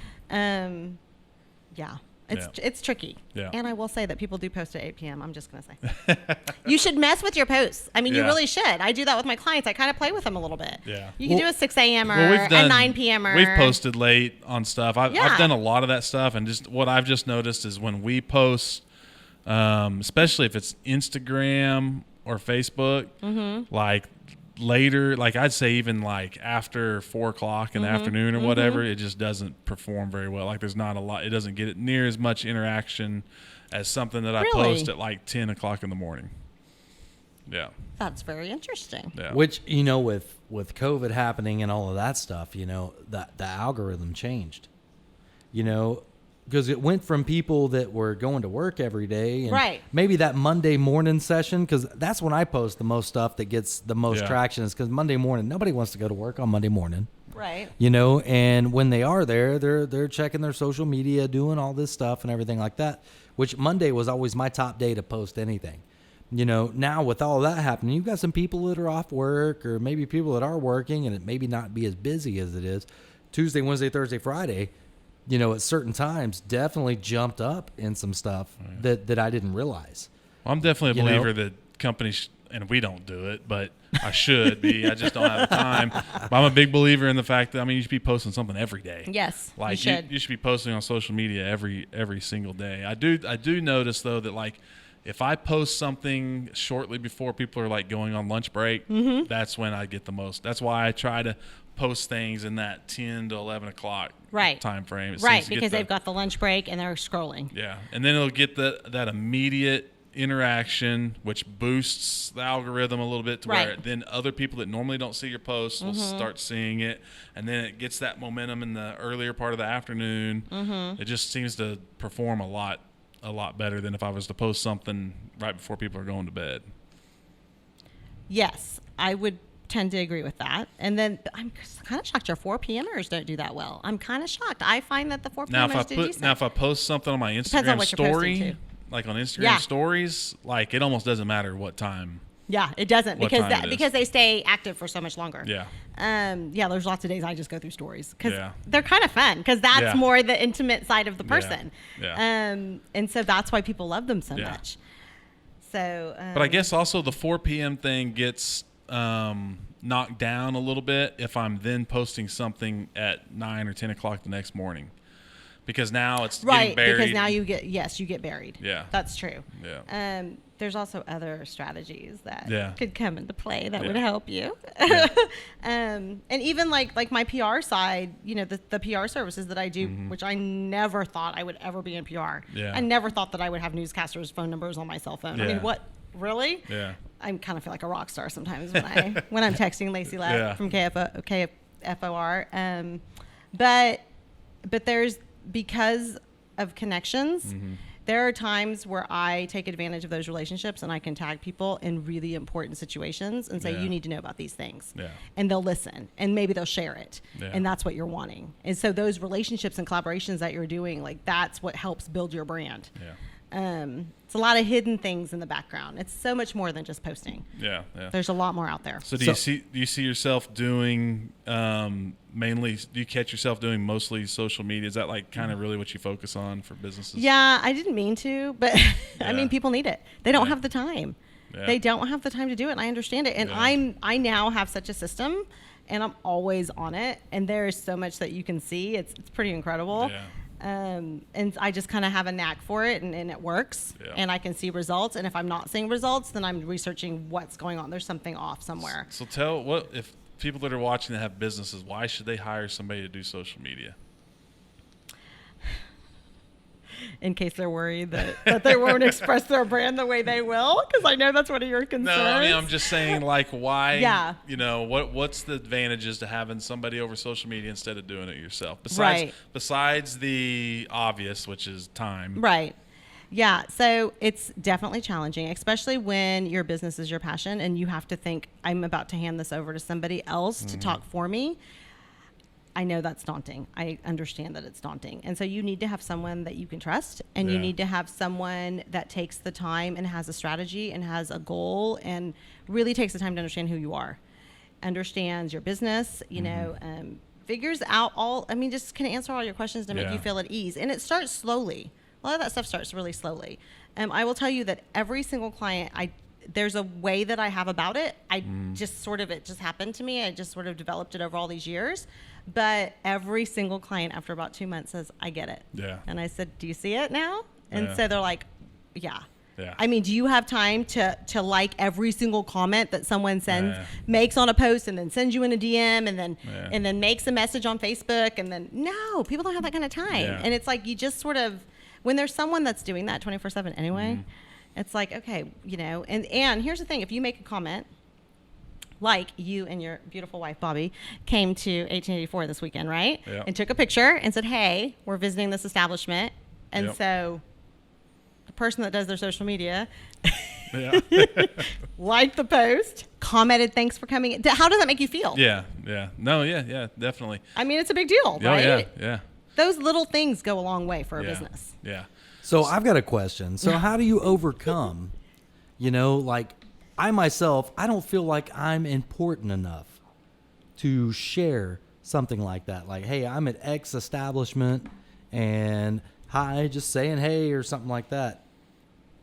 Yeah. It's tricky. Yeah. And I will say that people do post at 8 p.m. I'm just going to say. You should mess with your posts. I mean, you really should. I do that with my clients. I kind of play with them a little bit. Yeah. You can do a 6 a.m. or a 9 p.m. We've posted late on stuff. I've done a lot of that stuff. And just what I've just noticed is when we post, especially if it's Instagram or Facebook, later, I'd say even after 4 o'clock in the afternoon or whatever, it just doesn't perform very well. There's not a lot. It doesn't get near as much interaction as something that I post at 10 o'clock in the morning. Yeah. That's very interesting. Yeah. Which, with COVID happening and all of that stuff, the algorithm changed, because it went from people that were going to work every day and maybe that Monday morning session, because that's when I post the most stuff that gets the most traction, is because Monday morning, nobody wants to go to work on Monday morning. Right. And when they are there, they're checking their social media, doing all this stuff and everything like that, which Monday was always my top day to post anything. Now with all that happening, you've got some people that are off work, or maybe people that are working and it maybe not be as busy as it is. Tuesday, Wednesday, Thursday, Friday, at certain times definitely jumped up in some stuff that I didn't realize. Well, I'm definitely a believer that companies, and we don't do it, but I should be. I just don't have the time. But I'm a big believer in the fact that, you should be posting something every day. Yes, you should. You should be posting on social media every single day. I do notice, though, that, if I post something shortly before people are, going on lunch break, that's when I get the most. That's why I try to post things in that 10 to 11 o'clock time frame. Because they've got the lunch break and they're scrolling. Yeah, and then it'll get that immediate interaction, which boosts the algorithm a little bit to where then other people that normally don't see your posts will start seeing it, and then it gets that momentum in the earlier part of the afternoon. It just seems to perform a lot better than if I was to post something right before people are going to bed. Yes, I would tend to agree with that. And then I'm kind of shocked your 4 p.m.ers don't do that well. I'm kind of shocked. I find that the 4 p.m.ers do decent. Now, if I post something on my Instagram story, on Instagram stories, it almost doesn't matter what time. Yeah, it doesn't because they stay active for so much longer. Yeah. There's lots of days I just go through stories because they're kind of fun because that's more the intimate side of the person. Yeah. And so that's why people love them so much. So. But I guess also the 4 p.m. thing gets knocked down a little bit if I'm then posting something at 9 or 10 o'clock the next morning, because now it's getting buried. Because now you get buried. Yeah, that's true. Yeah. There's also other strategies that could come into play that would help you. Yeah. And even like my PR side, the PR services that I do, which I never thought I would ever be in PR. Yeah. I never thought that I would have newscasters' phone numbers on my cell phone. Yeah. I mean, what? Really? Yeah. I kind of feel like a rock star sometimes when I'm texting Lacey Lett from KFOR. But there's, because of connections, there are times where I take advantage of those relationships and I can tag people in really important situations and say, you need to know about these things. Yeah. And they'll listen and maybe they'll share it. Yeah. And that's what you're wanting. And so those relationships and collaborations that you're doing, like, that's what helps build your brand. Yeah. It's a lot of hidden things in the background. It's so much more than just posting. Yeah. There's a lot more out there. So do you see yourself doing mainly? Do you catch yourself doing mostly social media? Is that like kind of really what you focus on for businesses? Yeah, I didn't mean to, but I mean, people need it. They don't have the time. Yeah. They don't have the time to do it, and I understand it. And I now have such a system, and I'm always on it. And there is so much that you can see. It's pretty incredible. Yeah. And I just kind of have a knack for it, and it works, and I can see results. And if I'm not seeing results, then I'm researching what's going on. There's something off somewhere. So if people that are watching that have businesses, why should they hire somebody to do social media? In case they're worried that they won't express their brand the way they will, because I know that's one of your concerns. No, I mean, I'm just saying, like, why? Yeah. What's the advantages to having somebody over social media instead of doing it yourself? Besides the obvious, which is time. Right. Yeah. So it's definitely challenging, especially when your business is your passion and you have to think, I'm about to hand this over to somebody else to talk for me. I know that's daunting. I understand that it's daunting. And so you need to have someone that you can trust, and you need to have someone that takes the time and has a strategy and has a goal and really takes the time to understand who you are, understands your business, figures out just can answer all your questions to make you feel at ease. And it starts slowly. A lot of that stuff starts really slowly. I will tell you that every single client, there's a way that I have about it. It just happened to me. I just sort of developed it over all these years. But every single client after about 2 months says, I get it. Yeah. And I said, do you see it now? And so they're like, yeah. I mean, do you have time to like every single comment that someone makes on a post, and then sends you in a DM, and then makes a message on Facebook, and then no, people don't have that kind of time. Yeah. And it's like, you just sort of, when there's someone that's doing that 24/7 anyway, it's like, okay, and here's the thing, if you make a comment, like you and your beautiful wife, Bobby, came to 1884 this weekend, right? Yep. And took a picture and said, hey, we're visiting this establishment. And so the person that does their social media liked the post, commented, thanks for coming. How does that make you feel? Yeah. No, yeah, definitely. I mean, it's a big deal, right? Yeah. Those little things go a long way for a business. Yeah. So I've got a question. So how do you overcome, I myself, I don't feel like I'm important enough to share something like that. Like, hey, I'm at X establishment and hi, just saying hey or something like that.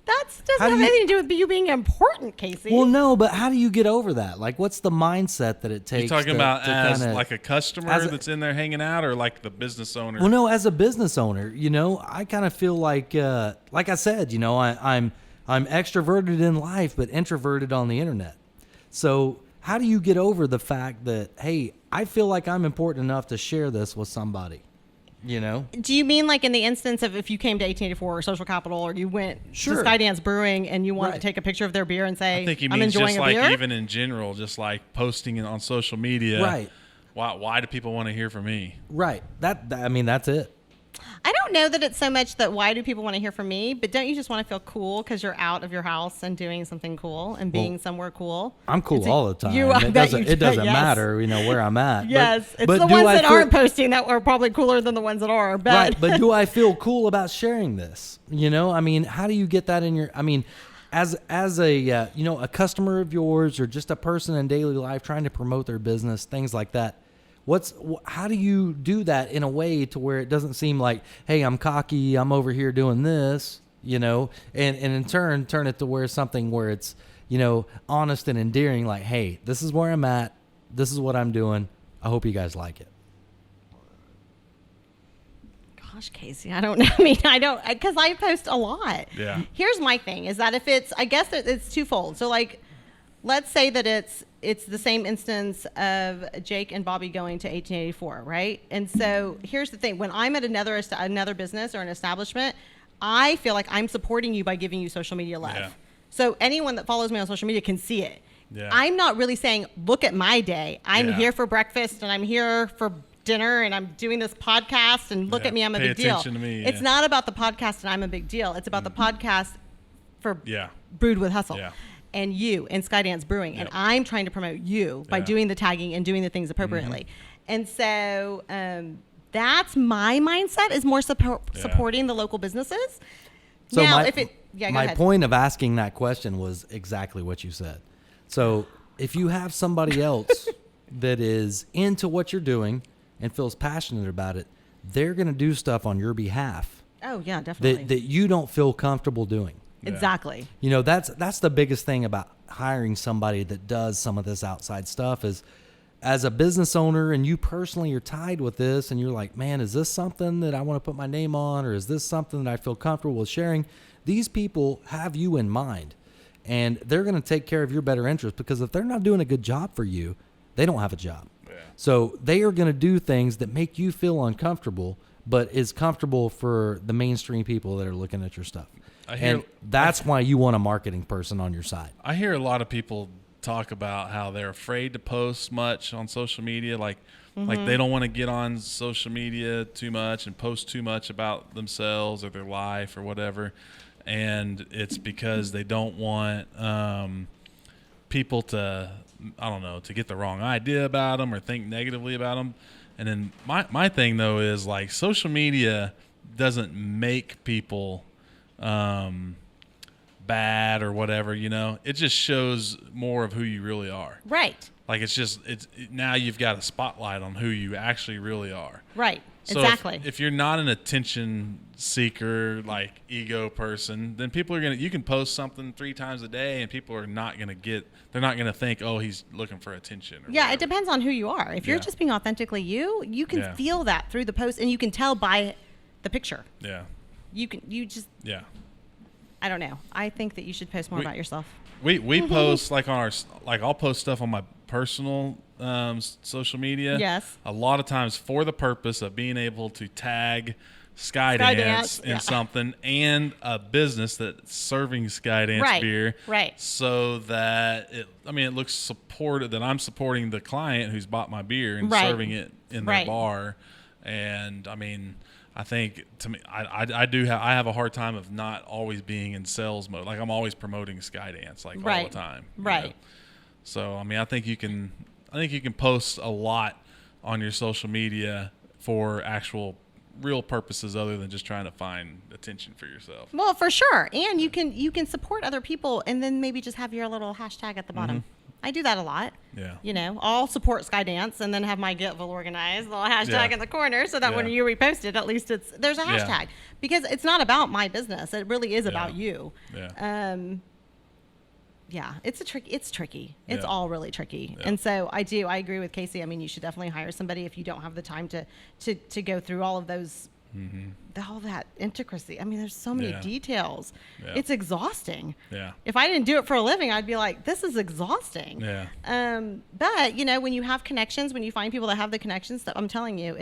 That doesn't have anything to do with you being important, Casey. Well, no, but how do you get over that? Like, what's the mindset that it takes? You're talking about as like a customer that's in there hanging out, or like the business owner? Well, no, as a business owner, I kind of feel like I said, I'm extroverted in life, but introverted on the internet. So how do you get over the fact that, hey, I feel like I'm important enough to share this with somebody, Do you mean like in the instance of if you came to 1884 or Social Capital, or you went to Skydance Brewing and you wanted to take a picture of their beer and say, I think he I'm means enjoying just a like beer? Even in general, just like posting it on social media. Right. Why do people want to hear from me? Right. That's it. I don't know that it's so much that why do people want to hear from me, but don't you just want to feel cool because you're out of your house and doing something cool and being somewhere cool? I'm cool all the time. It doesn't matter, where I'm at. Yes, it's the ones that aren't posting that are probably cooler than the ones that are. But. Right, but do I feel cool about sharing this? How do you get that in your? As a customer of yours or just a person in daily life trying to promote their business, things like that. How do you do that in a way to where it doesn't seem like, hey, I'm cocky, I'm over here doing this, and in turn it to where something where it's honest and endearing, like, hey, this is where I'm at. This is what I'm doing. I hope you guys like it. Gosh, Casey, I don't know. I mean, because I post a lot. Yeah. Here's my thing is that if I guess it's twofold. So like, let's say that it's the same instance of Jake and Bobby going to 1884, right? And so here's the thing. When I'm at another business or an establishment, I feel like I'm supporting you by giving you social media love. Yeah. So anyone that follows me on social media can see it. Yeah. I'm not really saying, look at my day. I'm Yeah. here for breakfast and I'm here for dinner and I'm doing this podcast and look Yeah. at me, I'm a Pay big deal. attention to me, It's yeah. not about the podcast and I'm a big deal. It's about the podcast for Yeah. Brewed with Hustle. Yeah. And you and Skydance Brewing. And Yep. I'm trying to promote you by Yeah. doing the tagging and doing the things appropriately. And so that's my mindset is more supporting the local businesses. So now, my, go my ahead. point of asking that question was exactly what you said. So if you have somebody else that is into what you're doing and feels passionate about it, they're going to do stuff on your behalf Oh yeah, definitely. that you don't feel comfortable doing. Yeah. Exactly. That's the biggest thing about hiring somebody that does some of this outside stuff is, as a business owner and you personally are tied with this and you're like, man, is this something that I want to put my name on, or is this something that I feel comfortable with sharing? These people have you in mind, and they're going to take care of your better interest, because if they're not doing a good job for you, they don't have a job. Yeah. So they are going to do things that make you feel uncomfortable, but is comfortable for the mainstream people that are looking at your stuff. And that's why you want a marketing person on your side. I hear a lot of people talk about how they're afraid to post much on social media, like they don't want to get on social media too much and post too much about themselves or their life or whatever, and it's because they don't want people to, I don't know, to get the wrong idea about them or think negatively about them. And then my thing though is, like, social media doesn't make people bad or whatever, it just shows more of who you really are. Right. Like, now you've got a spotlight on who you actually really are. Right. So Exactly. if you're not an attention seeker, like ego person, then people are you can post something 3 times a day and people are not going to they're not going to think, oh, he's looking for attention. Or Yeah, whatever. it depends on who you are. If you're Yeah. just being authentically you can Yeah. feel that through the post, and you can tell by the picture. Yeah. I don't know. I think that you should post more about yourself. We post like I'll post stuff on my personal social media. Yes. A lot of times for the purpose of being able to tag Skydance in yeah. something, and a business that's serving Skydance Right, beer. right. So that it looks supported, that I'm supporting the client who's bought my beer and Right. serving it in their Right. bar. And I think, to me, I have a hard time of not always being in sales mode. Like, I'm always promoting Skydance, like, all Right. the time. Right. So I think you can post a lot on your social media for actual real purposes other than just trying to find attention for yourself. Well, for sure. And you can support other people, and then maybe just have your little hashtag at the bottom. I do that a lot. Yeah. I'll support Skydance and then have my Getville organized little hashtag Yeah. in the corner, so that when Yeah. you repost it, at least there's a Yeah. hashtag, because it's not about my business. It really is about Yeah. you. Yeah. Yeah, it's tricky. It's Yeah. all really tricky. Yeah. And so I agree with Casey. You should definitely hire somebody if you don't have the time to go through all of those, all that intricacy. There's so many Yeah. details. Yeah. It's exhausting. Yeah. If I didn't do it for a living, I'd be like, this is exhausting. Yeah. But when you have connections, when you find people that have the connections, I'm telling you,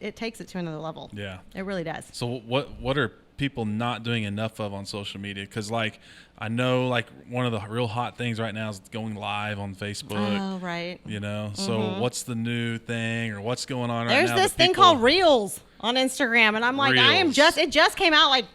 it takes it to another level. Yeah. It really does. So what are people not doing enough of on social media? Because, like, I know, like, one of the real hot things right now is going live on Facebook. Oh, right. So what's the new thing, or what's going on right There's now? this thing called Reels on Instagram, and I'm like, Reels. it just came out like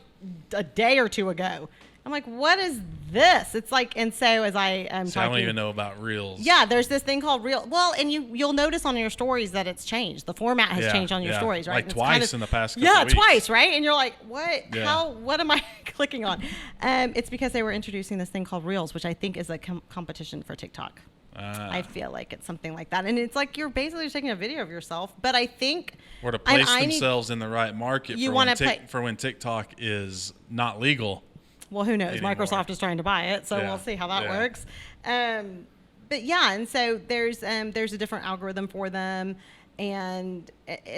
a day or two ago. I'm like, what is this? It's like, and so as I am So talking, I don't even know about Reels. Yeah, there's this thing called Reel. Well, and you'll notice on your stories that it's changed. The format has changed on your stories, right? Like And it's twice in the past couple weeks. twice, right? And you're like, what? Yeah. How? What am I clicking on? It's because they were introducing this thing called Reels, which I think is a competition for TikTok. I feel like it's something like that, and it's like you're basically just taking a video of yourself. But I think Or to place themselves in the right market You for wanna when, play- for when TikTok is not legal. Well, who knows? anymore. Microsoft is trying to buy it, so we'll see how that works. But yeah, and so there's a different algorithm for them, and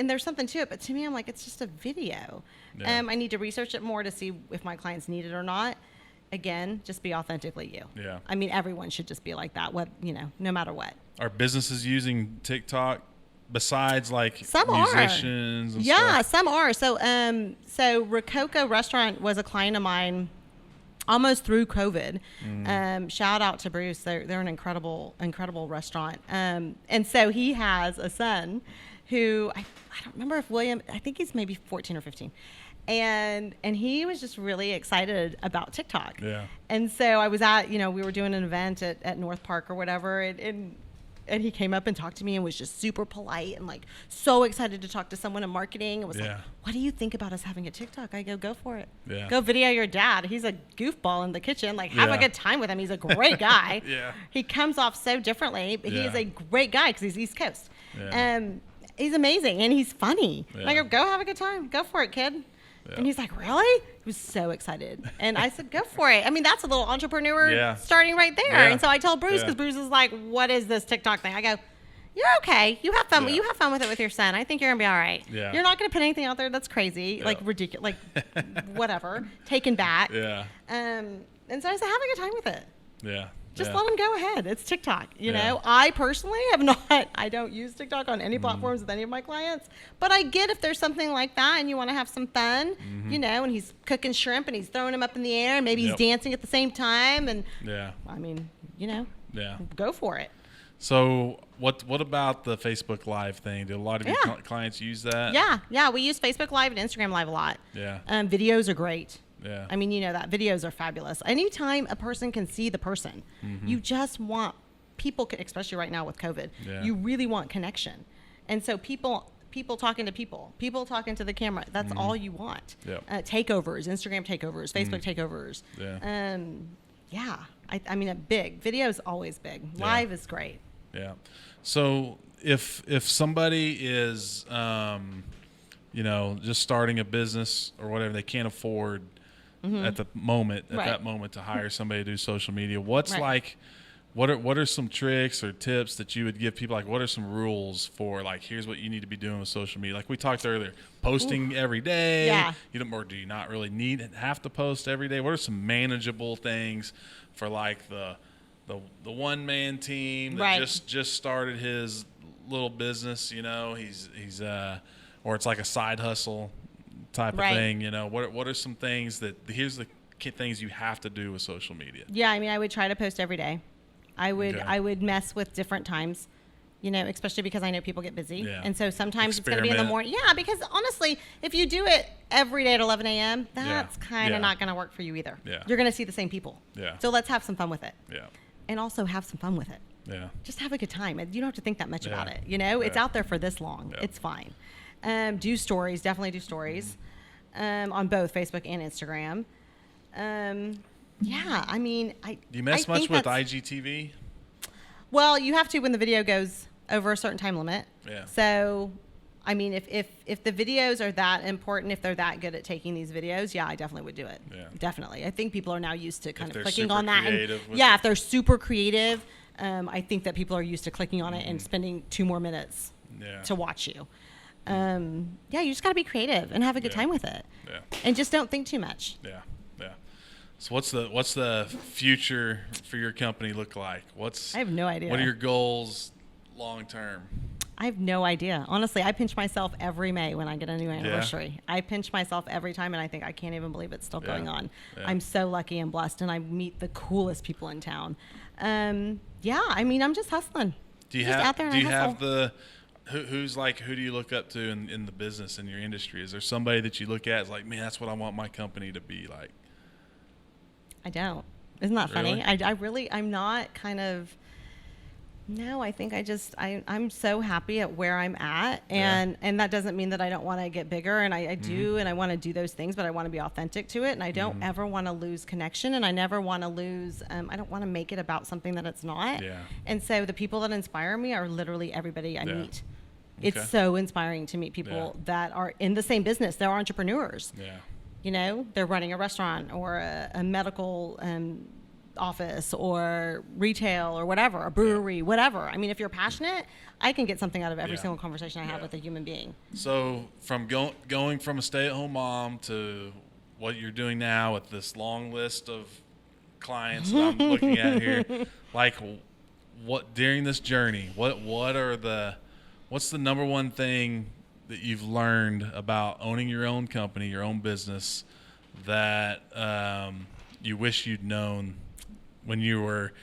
there's something to it. But to me, I'm like, it's just a video. Yeah. I need to research it more to see if my clients need it or not. Again, just be authentically you. Yeah. I mean, everyone should just be like that. What no matter what. Are businesses using TikTok besides like Some musicians? are. And Yeah, stuff? some are. So Rococo Restaurant was a client of mine almost through COVID. Shout out to Bruce. They're an incredible restaurant. And so he has a son who I don't remember if William, I think he's maybe 14 or 15. And he was just really excited about TikTok. Yeah. And so I was at, we were doing an event at North Park or whatever, and he came up and talked to me and was just super polite and like so excited to talk to someone in marketing. And was like, what do you think about us having a TikTok? I go for it. Yeah. Go video your dad. He's a goofball in the kitchen. Like, have a good time with him. He's a great guy. Yeah. He comes off so differently, but he is a great guy because he's East Coast. Yeah. He's amazing and he's funny. Yeah. And I go have a good time. Go for it, kid. Yeah. And he's like, really? He was so excited. And I said, go for it. I mean, that's a little entrepreneur starting right there. Yeah. And so I told Bruce, because Bruce is like, what is this TikTok thing? I go, you're okay. You have fun. Yeah. You have fun with it with your son. I think you're going to be all right. Yeah. You're not going to put anything out there that's crazy, like ridiculous, like whatever, taken back. Yeah. And so I said, have a good time with it. Yeah. Just let them go ahead. It's TikTok. You know, I personally I don't use TikTok on any platforms with any of my clients, but I get if there's something like that and you want to have some fun, and he's cooking shrimp and he's throwing them up in the air and maybe he's dancing at the same time. And I mean, go for it. So what about the Facebook Live thing? Do a lot of your clients use that? Yeah. We use Facebook Live and Instagram Live a lot. Yeah. Videos are great. Yeah. I mean, that videos are fabulous. Anytime a person can see the person, you just want people, especially right now with COVID, you really want connection. And so people talking to people talking to the camera, that's all you want. Yep. Takeovers, Instagram takeovers, Facebook takeovers. Yeah. I mean, big. Video is always big. Live is great. Yeah. So if somebody is, just starting a business or whatever, they can't afford at that moment to hire somebody to do social media. What's like, what are some tricks or tips that you would give people? Like, what are some rules for like, here's what you need to be doing with social media? Like we talked earlier, posting every day. Yeah. Or do you not really have to post every day? What are some manageable things for like the one man team that just started his little business? He's or it's like a side hustle type of thing. What are some things here's the things you have to do with social media? Yeah, I mean, I would try to post every day. I would mess with different times, especially because I know people get busy. Yeah. And so sometimes it's going to be in the morning. Yeah, because honestly, if you do it every day at 11 a.m., that's kind of not going to work for you either. Yeah. You're going to see the same people. Yeah. So let's have some fun with it. Yeah. And also have some fun with it. Yeah. Just have a good time. You don't have to think that much about it. It's out there for this long. Yeah. It's fine. Do stories. Definitely do stories on both Facebook and Instagram. Yeah, I mean, do you mess much with IGTV? Well, you have to when the video goes over a certain time limit. Yeah. So, I mean, if the videos are that important, if they're that good at taking these videos, I definitely would do it. Yeah. Definitely. I think people are now used to kind of clicking on that. If they're super creative, I think that people are used to clicking on it and spending 2 more minutes to watch you. You just got to be creative and have a good time with it. Yeah. And just don't think too much. Yeah. Yeah. So what's the future for your company look like? I have no idea. What are your goals long term? I have no idea. Honestly, I pinch myself every May when I get a new anniversary. I pinch myself every time, and I think I can't even believe it's still going on. Yeah. I'm so lucky and blessed, and I meet the coolest people in town. I mean, I'm just hustling. Do you have the who do you look up to in the business, in your industry? Is there somebody that you look at as like, man, that's what I want my company to be like? I don't. Isn't that funny? Really? I'm not kind of. No, I think I'm so happy at where I'm at, and that doesn't mean that I don't want to get bigger, and I do, and I want to do those things, but I want to be authentic to it, and I don't ever want to lose connection, and I never want to lose. I don't want to make it about something that it's not. Yeah. And so the people that inspire me are literally everybody I meet. It's so inspiring to meet people that are in the same business. They're entrepreneurs. Yeah. You know, they're running a restaurant or a medical office or retail or whatever, a brewery, whatever. I mean, if you're passionate, I can get something out of every single conversation I have with a human being. So from going from a stay-at-home mom to what you're doing now with this long list of clients that I'm looking at here, like what during this journey, what's the number one thing that you've learned about owning your own company, your own business, that you wish you'd known when you were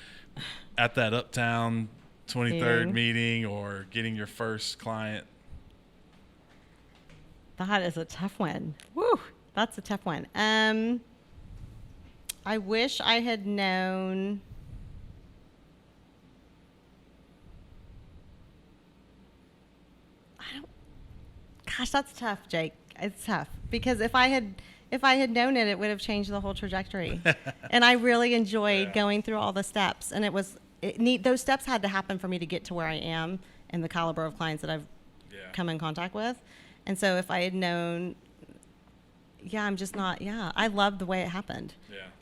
at that Uptown 23rd meeting or getting your first client? That is a tough one. Woo, that's a tough one. I wish I had known. Gosh, that's tough, Jake. It's tough because if I had known it, it would have changed the whole trajectory. And I really enjoyed going through all the steps, and those steps had to happen for me to get to where I am and the caliber of clients that I've come in contact with. And so if I had known, I'm just not. I love the way it happened.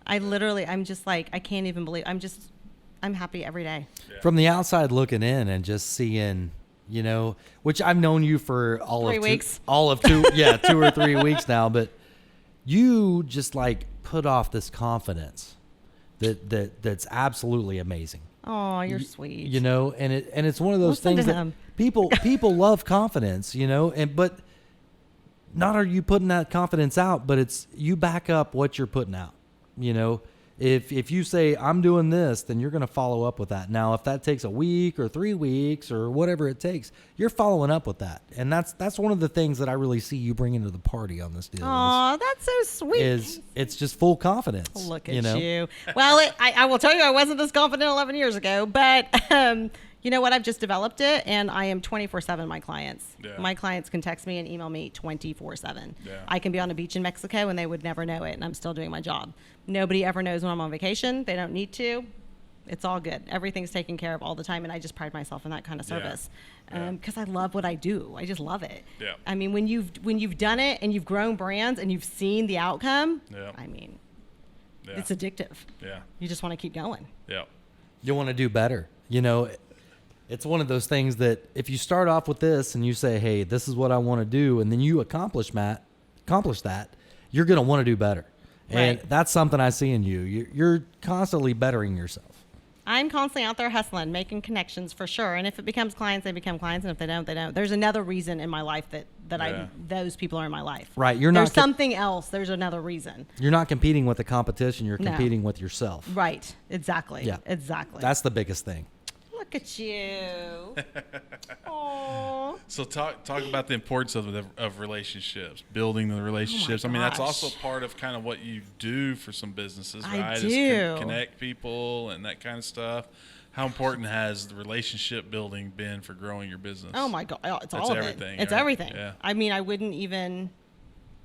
I'm just like, I can't even believe. I'm happy every day. From the outside looking in and just seeing, you know, which I've known you for 3 weeks. 2 or 3 weeks now, but you just like put off this confidence that's absolutely amazing. Oh, you're sweet. You know, and it's one of those things that people love confidence, you know, but not are you putting that confidence out, but it's you back up what you're putting out. You know, if you say I'm doing this, then you're going to follow up with that. Now, if that takes a week or 3 weeks or whatever it takes, you're following up with that. And that's one of the things that I really see you bringing to the party on this deal. Oh, that's so sweet. It's just full confidence. Look at you. Well, I will tell you, I wasn't this confident 11 years ago, but you know what? I've just developed it, and I am 24/7 my clients. Yeah. My clients can text me and email me 24/7. Yeah. I can be on a beach in Mexico, and they would never know it, and I'm still doing my job. Nobody ever knows when I'm on vacation. They don't need to. It's all good. Everything's taken care of all the time, and I just pride myself in that kind of service because I love what I do. I just love it. Yeah. I mean, when you've done it and you've grown brands and you've seen the outcome, I mean, it's addictive. Yeah. You just want to keep going. Yeah. You want to do better. You know, it's one of those things that if you start off with this and you say, hey, this is what I want to do, and then you accomplish that, you're going to want to do better. And that's something I see in you. You're constantly bettering yourself. I'm constantly out there hustling, making connections for sure. And if it becomes clients, they become clients. And if they don't, they don't. There's another reason in my life that those people are in my life. Right. There's something else. There's another reason. You're not competing with the competition. You're competing with yourself. Right. Exactly. Yeah. Exactly. That's the biggest thing. Look at you. Aww. So talk about the importance of relationships, building the relationships. I mean, that's also part of kind of what you do for some businesses, right? I do. Connect people and that kind of stuff. How important has the relationship building been for growing your business? Oh my God, it's all of everything. It's everything. Yeah. I mean, I wouldn't even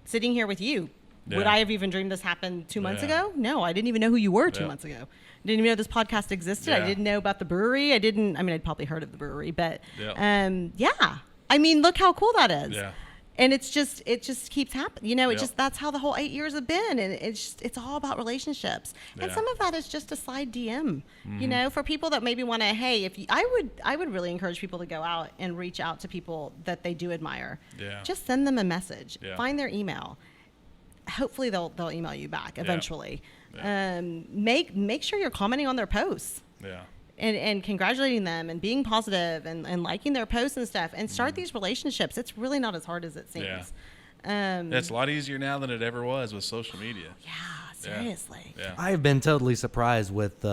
sitting here with you. Yeah. Would I have even dreamed this happened 2 months ago? No, I didn't even know who you were 2 months ago. I didn't even know this podcast existed. I didn't know about the brewery. I'd probably heard of the brewery, but I mean, look how cool that is. Yeah. And it just keeps happening. You know, that's how the whole 8 years have been. And it's all about relationships. Yeah. And some of that is just a side DM, you know, for people that maybe want to, hey, I would really encourage people to go out and reach out to people that they do admire. Yeah. Just send them a message, find their email. Hopefully they'll email you back eventually. Yeah. Make sure you're commenting on their posts. Yeah. And congratulating them and being positive and liking their posts and stuff and start these relationships. It's really not as hard as it seems. Yeah. It's a lot easier now than it ever was with social media. Yeah, seriously. Yeah. I have been totally surprised with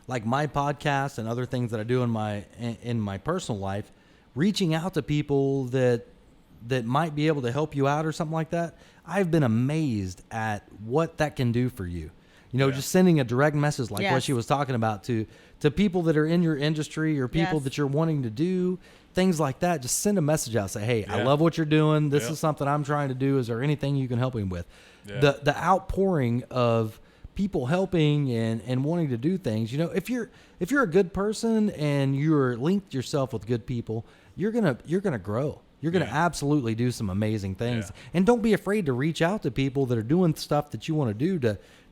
like my podcast and other things that I do in my personal life, reaching out to people that might be able to help you out or something like that. I've been amazed at what that can do for you. You know, just sending a direct message like what she was talking about to people that are in your industry or people that you're wanting to do, things like that. Just send a message out. Say, hey, I love what you're doing. This is something I'm trying to do. Is there anything you can help me with? Yeah. The outpouring of people helping and wanting to do things. You know, if you're a good person and you're linked yourself with good people, you're gonna grow. You're going to absolutely do some amazing things. And don't be afraid to reach out to people that are doing stuff that you want to do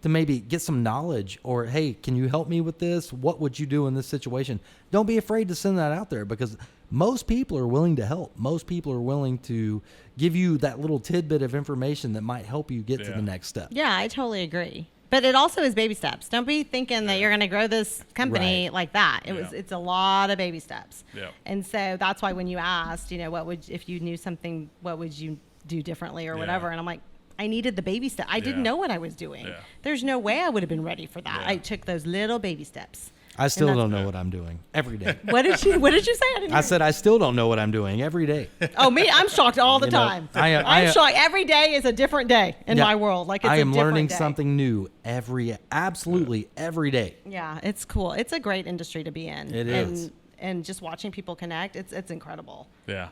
to maybe get some knowledge, or, hey, can you help me with this? What would you do in this situation? Don't be afraid to send that out there, because most people are willing to help. Most people are willing to give you that little tidbit of information that might help you get to the next step. Yeah, I totally agree. But it also is baby steps. Don't be thinking that you're going to grow this company like that. It's a lot of baby steps. Yeah. And so that's why when you asked, if you knew something, what would you do differently or whatever? And I'm like, I needed the baby step. I didn't know what I was doing. Yeah. There's no way I would have been ready for that. I took those little baby steps. I still don't know what I'm doing every day. What did you say? I said I still don't know what I'm doing every day. Oh, me? I'm shocked all the time. I'm shocked. Every day is a different day in my world. Like, it's I am learning day. Something new absolutely every day. Yeah, it's cool. It's a great industry to be in. It is. And just watching people connect, it's incredible. Yeah.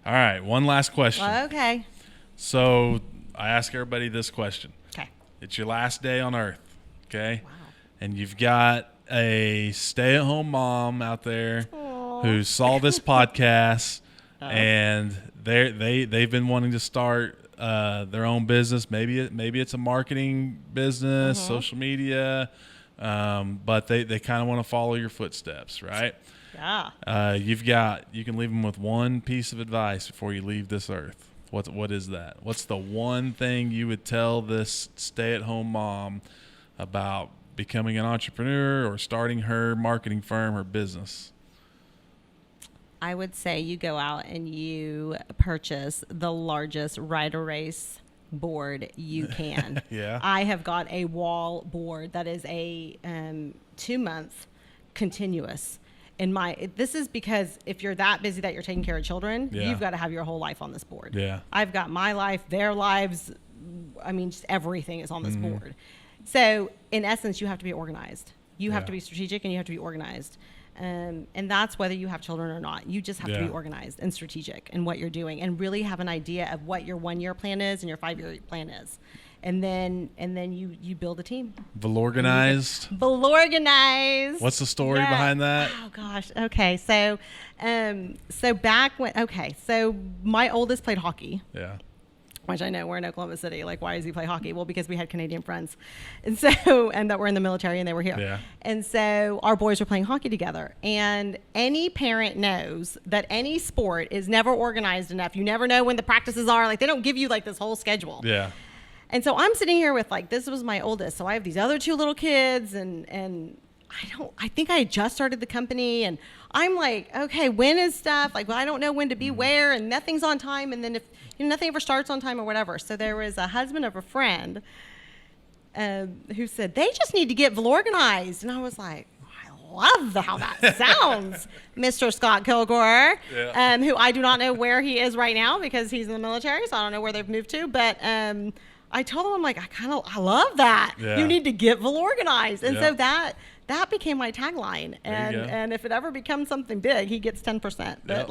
All right. One last question. Okay. So I ask everybody this question. Okay. It's your last day on Earth. Okay. Wow. And you've got a stay-at-home mom out there who saw this podcast, and they've been wanting to start their own business. Maybe it's a marketing business, social media, but they kind of want to follow your footsteps, right? Yeah. You can leave them with one piece of advice before you leave this earth. What is that? What's the one thing you would tell this stay-at-home mom about becoming an entrepreneur or starting her marketing firm or business? I would say you go out and you purchase the largest rider race board you can. Yeah. I have got a wall board that is a 2-month continuous. This is because if you're that busy that you're taking care of children, you've got to have your whole life on this board. Yeah. I've got my life, their lives. I mean, just everything is on this board. So in essence, you have to be organized. You have to be strategic, and you have to be organized. And that's whether you have children or not. You just have to be organized and strategic in what you're doing, and really have an idea of what your 1-year plan is and your 5-year plan is. And then you build a team. Vilorganized. What's the story behind that? Oh gosh. Okay. So so my oldest played hockey. Yeah. Which I know we're in Oklahoma City. Like, why does he play hockey? Well, because we had Canadian friends, and that were in the military, and they were here. Yeah. And so our boys were playing hockey together. And any parent knows that any sport is never organized enough. You never know when the practices are. Like, they don't give you like this whole schedule. Yeah. And so I'm sitting here with, like, this was my oldest. So I have these other 2 little kids, and I think I had just started the company, and I'm like, okay, when is stuff? Like, well, I don't know when to be where, and nothing's on time. And then if nothing ever starts on time or whatever. So there was a husband of a friend who said, they just need to get organized. And I was like, I love how that sounds, Mr. Scott Kilgore, who I do not know where he is right now because he's in the military, so I don't know where they've moved to. But I told him, I'm like, I love that. Yeah. You need to get I. And so that became my tagline. And if it ever becomes something big, he gets 10%. But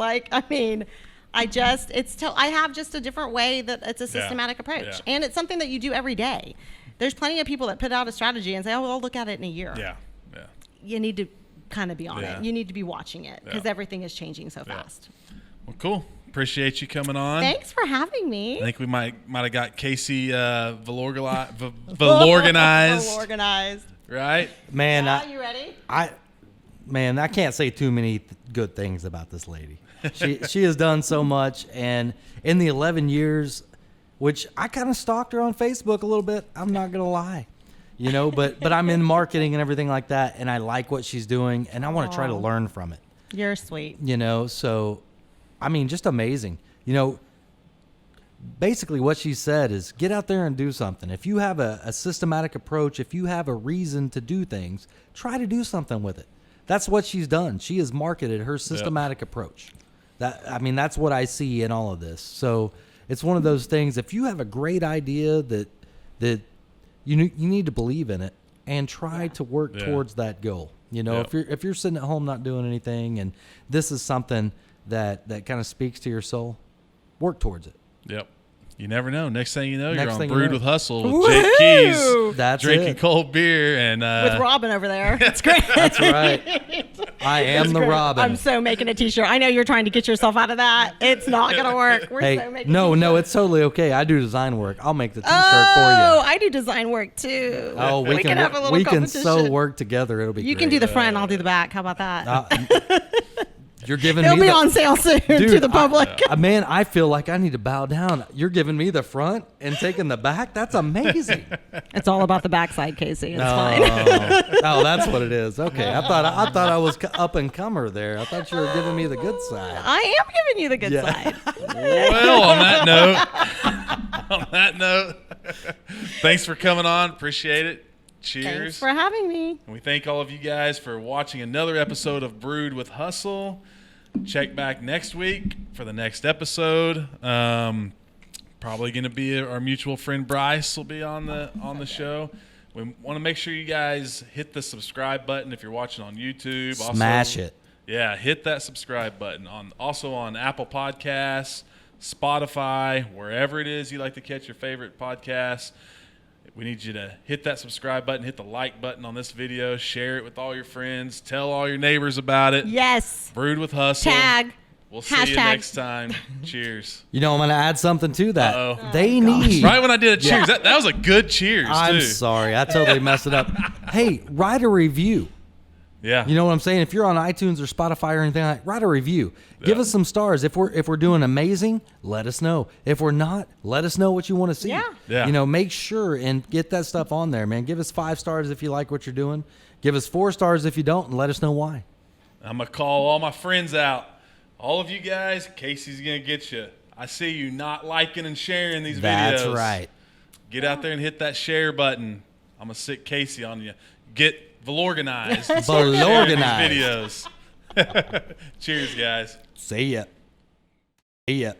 I have just a different way that it's a systematic approach. Yeah. And it's something that you do every day. There's plenty of people that put out a strategy and say, oh, I'll look at it in a year. Yeah. Yeah. You need to kind of be on it. You need to be watching it because everything is changing so fast. Well, cool. Appreciate you coming on. Thanks for having me. I think we might have got Casey Vilorganized. Vilorganized. Right? Man, you ready? I can't say too many good things about this lady. She has done so much, and in the 11 years, which I kind of stalked her on Facebook a little bit, I'm not gonna lie, but I'm in marketing and everything like that, and I like what she's doing, and I want to try to learn from it. You're sweet. So, I mean, just amazing. Basically what she said is get out there and do something. If you have a systematic approach, if you have a reason to do things, try to do something with it. That's what she's done. She has marketed her systematic approach. That's what I see in all of this. So it's one of those things. If you have a great idea that you need to believe in it and try to work towards that goal. If you're sitting at home not doing anything, and this is something that kind of speaks to your soul, work towards it. Yep. You never know. Next thing you know, you're on Brewed with Hustle with Jake Keys. That's drinking cold beer and with Robin over there. That's great. That's right. I am the Robin. I'm so making a t-shirt. I know you're trying to get yourself out of that. It's not going to work. We're Hey, so making no, it's totally okay. I do design work. I'll make the T-shirt Oh, for you. I do design work too. Oh, we can have a little we can competition. so work together. It'll be You great. can do the front and I'll do the back. How about that? You're giving It'll me be the, on sale soon Dude, to the public. man, I feel like I need to bow down. You're giving me the front and taking the back. That's amazing. It's all about the backside, Casey. It's Oh, fine. oh, that's what it is. Okay, I thought I was up and comer there. I thought you were giving me the good side. I am giving you the good side. Well, on that note, thanks for coming on. Appreciate it. Cheers. Thanks for having me. And we thank all of you guys for watching another episode of Brewed with Hustle. Check back next week for the next episode. Probably going to be our mutual friend Bryce will be on the show. We want to make sure you guys hit the subscribe button if you're watching on YouTube. Smash it. Yeah, hit that subscribe button. Also on Apple Podcasts, Spotify, wherever it is you like to catch your favorite podcasts. We need you to hit that subscribe button, hit the like button on this video, share it with all your friends, tell all your neighbors about it. Yes. Brewed with Hustle. Tag. We'll see you next time. Cheers. You know, I'm going to add something to that. Uh-oh. They need. Right when I did a cheers, that was a good cheers, I'm too. sorry. I totally messed it up. Hey, write a review. Yeah. You know what I'm saying? If you're on iTunes or Spotify or anything like that, write a review. Give us some stars. If we're doing amazing, let us know. If we're not, let us know what you want to see. Yeah. You know, make sure and get that stuff on there, man. Give us 5 stars if you like what you're doing. Give us 4 stars if you don't, and let us know why. I'm going to call all my friends out. All of you guys, Casey's going to get you. I see you not liking and sharing these videos. That's right. Get out there and hit that share button. I'm going to sick Casey on you. Get Vilorganized. Vilorganized. Videos. Cheers, guys. See ya. See ya.